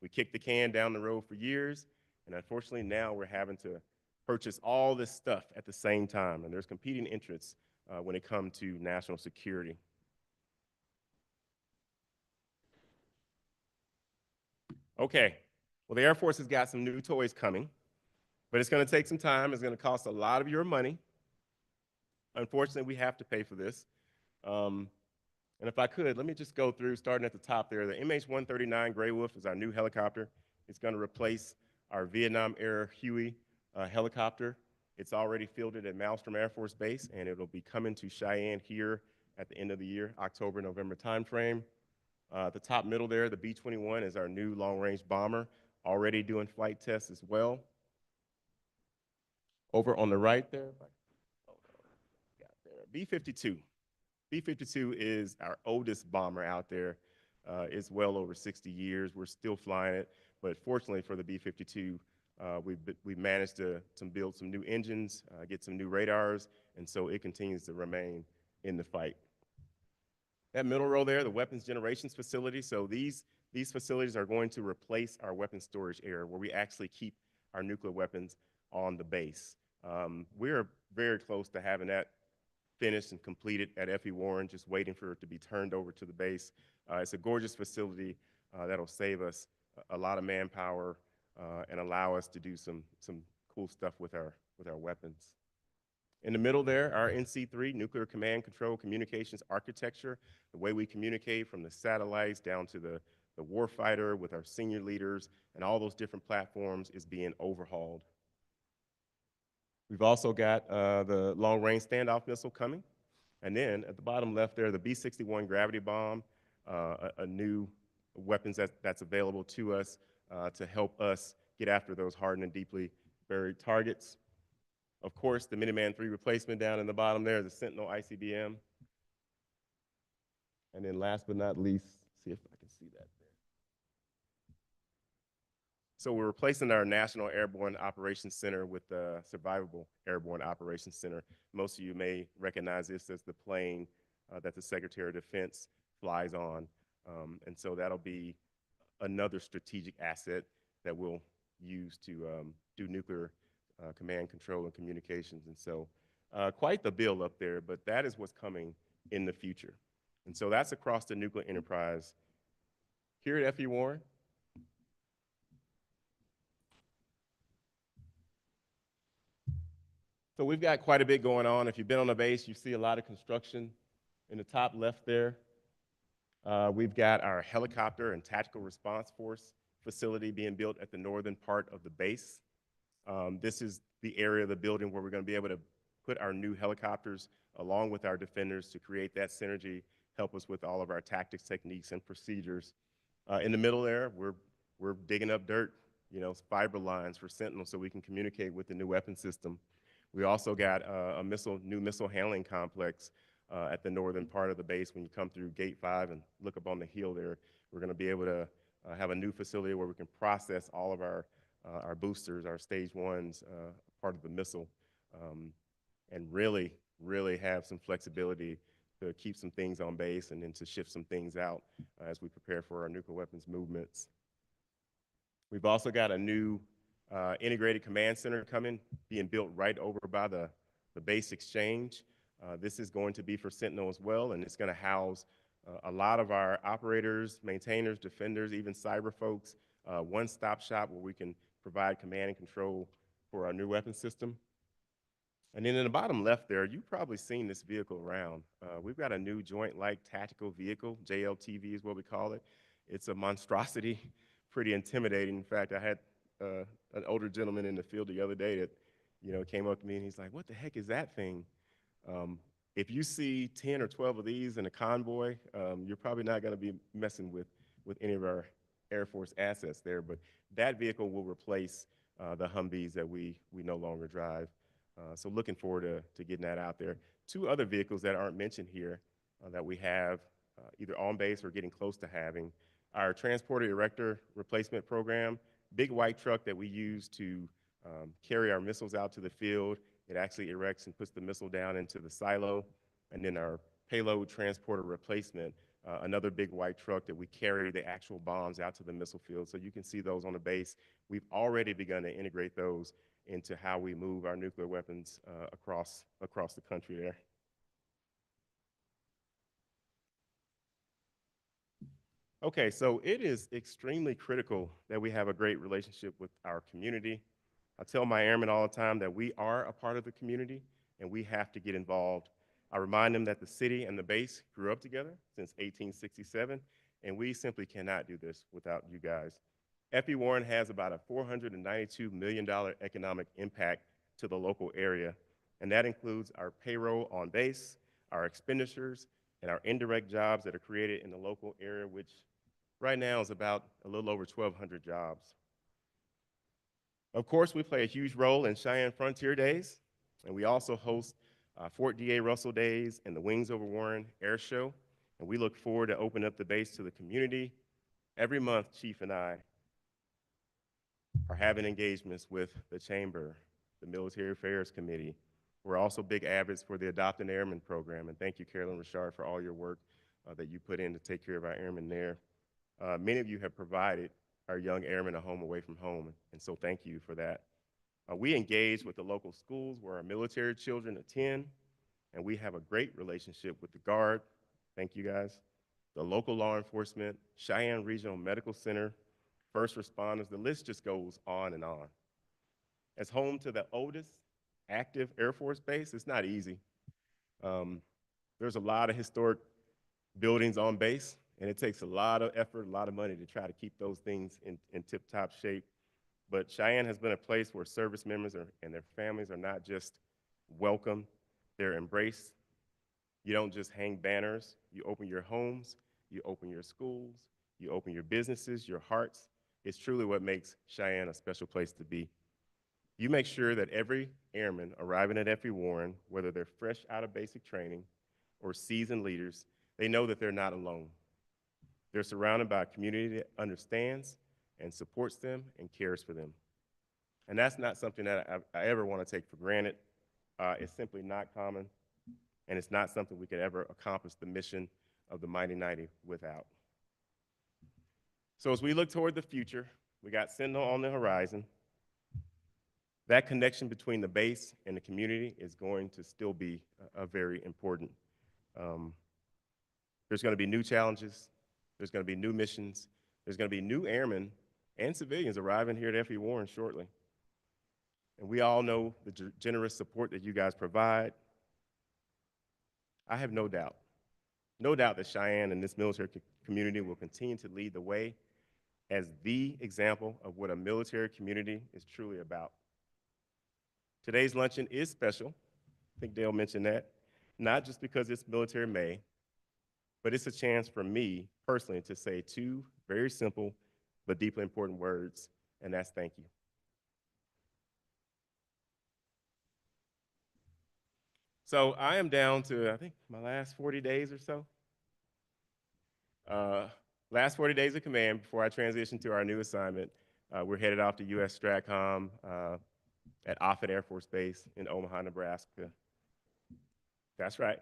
L: We kicked the can down the road for years, and unfortunately now we're having to purchase all this stuff at the same time, and there's competing interests when it comes to national security. Okay, well, the Air Force has got some new toys coming, but it's going to take some time. It's going to cost a lot of your money. Unfortunately, we have to pay for this. And if I could, let me just go through, starting at the top there. The MH-139 Grey Wolf is our new helicopter. It's going to replace our Vietnam-era Huey helicopter. It's already fielded at Malmstrom Air Force Base, and it'll be coming to Cheyenne here at the end of the year, October, November timeframe. The top middle there, the B-21 is our new long-range bomber, already doing flight tests as well. Over on the right there, B-52. B-52 is our oldest bomber out there. It's well over 60 years. We're still flying it, but fortunately for the B-52, we managed to build some new engines, get some new radars, and so it continues to remain in the fight. That middle row there, the weapons generations facility. So these facilities are going to replace our weapons storage area where we actually keep our nuclear weapons on the base. We're very close to having that finished and completed at FE Warren, just waiting for it to be turned over to the base. It's a gorgeous facility that'll save us a lot of manpower and allow us to do some cool stuff with our weapons. In the middle there, our NC3, Nuclear Command Control Communications Architecture, the way we communicate from the satellites down to the warfighter with our senior leaders and all those different platforms is being overhauled. We've also got the long-range standoff missile coming. And then at the bottom left there, the B-61 gravity bomb, a new weapons that's available to us to help us get after those hardened and deeply buried targets. Of course, the Minuteman III replacement down in the bottom there, the Sentinel ICBM. And then last but not least, see if I can see that there. So we're replacing our National Airborne Operations Center with the Survivable Airborne Operations Center. Most of you may recognize this as the plane that the Secretary of Defense flies on. And so that'll be another strategic asset that we'll use to do nuclear command, control, and communications. And so quite the bill up there, but that is what's coming in the future. And so that's across the nuclear enterprise. Here at F.E. Warren, so we've got quite a bit going on. If you've been on the base, you see a lot of construction in the top left there. We've got our helicopter and tactical response force facility being built at the northern part of the base. This is the area of the building where we're going to be able to put our new helicopters along with our defenders to create that synergy, help us with all of our tactics, techniques, and procedures. In the middle there, we're digging up dirt, fiber lines for Sentinel so we can communicate with the new weapon system. We also got a new missile handling complex at the northern part of the base. When you come through Gate 5 and look up on the hill there, we're going to be able to have a new facility where we can process all of our boosters, our stage 1s, part of the missile, and really have some flexibility to keep some things on base and then to shift some things out as we prepare for our nuclear weapons movements. We've also got a new integrated command center being built right over by the base exchange. This is going to be for Sentinel as well, and it's going to house a lot of our operators, maintainers, defenders, even cyber folks, one-stop shop where we can provide command and control for our new weapon system. And then in the bottom left there, you've probably seen this vehicle around. We've got a new Joint Light Tactical Vehicle, JLTV is what we call it. It's a monstrosity, pretty intimidating. In fact, I had an older gentleman in the field the other day that came up to me and he's like, "What the heck is that thing?" If you see 10 or 12 of these in a convoy, you're probably not going to be messing with any of our Air Force assets there, but that vehicle will replace the Humvees that we no longer drive. So looking forward to getting that out there. Two other vehicles that aren't mentioned here that we have either on base or getting close to having. Our Transporter Erector Replacement Program, big white truck that we use to carry our missiles out to the field. It actually erects and puts the missile down into the silo. And then our Payload Transporter Replacement, another big white truck that we carry the actual bombs out to the missile field. So you can see those on the base. We've already begun to integrate those into how we move our nuclear weapons across the country there. Okay, so it is extremely critical that we have a great relationship with our community. I tell my airmen all the time that we are a part of the community and we have to get involved. I remind them that the city and the base grew up together since 1867, and we simply cannot do this without you guys. F.E. Warren has about a $492 million economic impact to the local area, and that includes our payroll on base, our expenditures, and our indirect jobs that are created in the local area, which right now is about a little over 1,200 jobs. Of course, we play a huge role in Cheyenne Frontier Days, and we also host Fort D.A. Russell Days and the Wings Over Warren Air Show, and we look forward to opening up the base to the community. Every month, Chief and I are having engagements with the Chamber, the Military Affairs Committee. We're also big advocates for the Adopt an Airman program, and thank you, Carolyn Richard, for all your work that you put in to take care of our airmen there. Many of you have provided our young airmen a home away from home, and so thank you for that. We engage with the local schools where our military children attend, and we have a great relationship with the Guard. Thank you guys. The local law enforcement, Cheyenne Regional Medical Center, first responders, the list just goes on and on. As home to the oldest active Air Force base, it's not easy. There's a lot of historic buildings on base, and it takes a lot of effort, a lot of money to try to keep those things in tip-top shape. But Cheyenne has been a place where service members and their families are not just welcome, they're embraced. You don't just hang banners, you open your homes, you open your schools, you open your businesses, your hearts. It's truly what makes Cheyenne a special place to be. You make sure that every airman arriving at F.E. Warren, whether they're fresh out of basic training or seasoned leaders, They know that they're not alone. They're surrounded by a community that understands and supports them and cares for them. And that's not something that I ever want to take for granted. It's simply not common, and it's not something we could ever accomplish the mission of the Mighty 90 without. So as we look toward the future, we got Sentinel on the horizon. That connection between the base and the community is going to still be a very important. There's going to be new challenges. There's going to be new missions. There's going to be new airmen and civilians arriving here at F.E. Warren shortly. And we all know the generous support that you guys provide. I have no doubt that Cheyenne and this military community will continue to lead the way as the example of what a military community is truly about. Today's luncheon is special. I think Dale mentioned that. Not just because it's Military May, but it's a chance for me personally to say two very simple but deeply important words, and that's thank you. So I am down to, I think, my last 40 days or so. Last 40 days of command before I transition to our new assignment. We're headed off to US STRATCOM at Offutt Air Force Base in Omaha, Nebraska. That's right.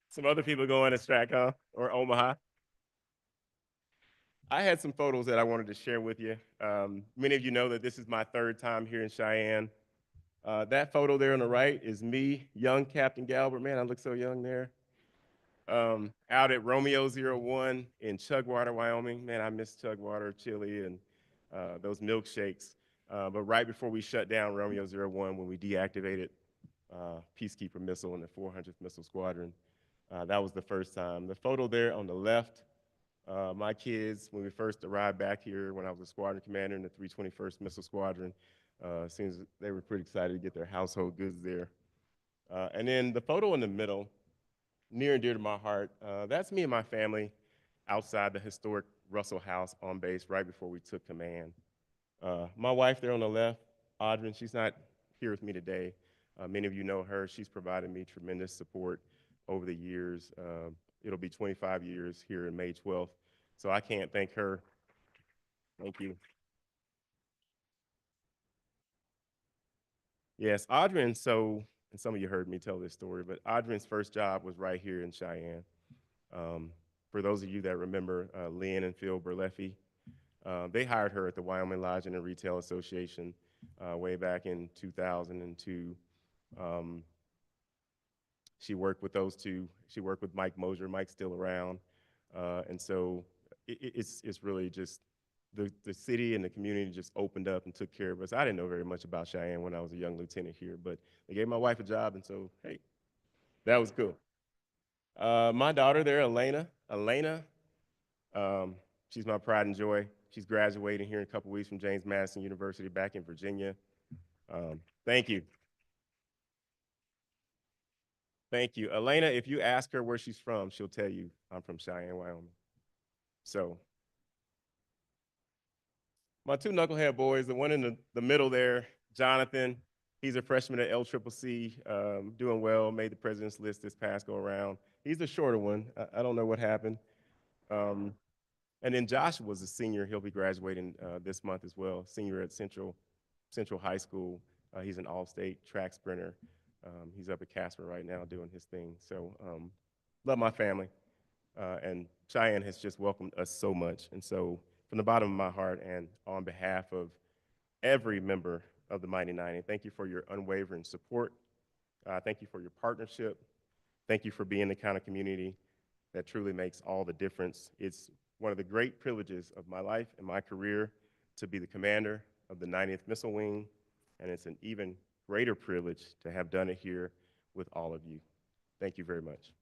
L: Some other people going to STRATCOM or Omaha. I had some photos that I wanted to share with you. Many of you know that this is my third time here in Cheyenne. That photo there on the right is me, young Captain Galbert. Man, I look so young there. Out at Romeo 01 in Chugwater, Wyoming. Man, I miss Chugwater, chili, and those milkshakes. But right before we shut down Romeo 01, when we deactivated Peacekeeper missile in the 400th Missile Squadron, that was the first time. The photo there on the left, my kids, when we first arrived back here, when I was a squadron commander in the 321st Missile Squadron, seems they were pretty excited to get their household goods there. And then the photo in the middle, near and dear to my heart, that's me and my family outside the historic Russell House on base right before we took command. My wife there on the left, Audrey, she's not here with me today. Many of you know her. She's provided me tremendous support over the years. It'll be 25 years here in May 12th. So I can't thank her. Thank you. Yes, Audrey, so, and some of you heard me tell this story, but Audrey's first job was right here in Cheyenne. For those of you that remember Lynn and Phil Berleffi, they hired her at the Wyoming Lodging and Retail Association way back in 2002. She worked with those two. She worked with Mike Mosier. Mike's still around. And so it's really just the city and the community just opened up and took care of us. I didn't know very much about Cheyenne when I was a young lieutenant here, but they gave my wife a job, and so, hey, that was cool. My daughter there, Elena, she's my pride and joy. She's graduating here in a couple weeks from James Madison University back in Virginia. Thank you. Thank you. Elena, if you ask her where she's from, she'll tell you I'm from Cheyenne, Wyoming. So my two knucklehead boys, the one in the middle there, Jonathan, he's a freshman at LCCC, doing well, made the president's list this past go around. He's the shorter one. I don't know what happened. And then Josh was a senior. He'll be graduating this month as well, senior at Central High School. He's an all-state track sprinter. He's up at Casper right now doing his thing. So love my family. And Cheyenne has just welcomed us so much. And so from the bottom of my heart and on behalf of every member of the Mighty 90, thank you for your unwavering support. Thank you for your partnership. Thank you for being the kind of community that truly makes all the difference. It's one of the great privileges of my life and my career to be the commander of the 90th Missile Wing, and it's an even greater privilege to have done it here with all of you. Thank you very much.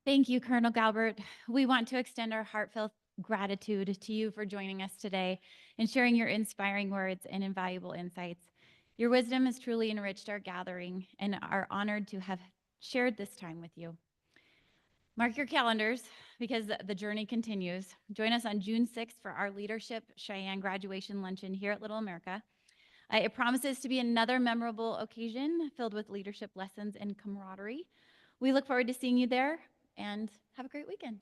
E: Thank you, Colonel Galbert. We want to extend our heartfelt gratitude to you for joining us today and sharing your inspiring words and invaluable insights. Your wisdom has truly enriched our gathering and are honored to have shared this time with you. Mark your calendars because the journey continues. Join us on June 6th for our Leadership Cheyenne graduation luncheon here at Little America. It promises to be another memorable occasion filled with leadership lessons and camaraderie. We look forward to seeing you there and have a great weekend.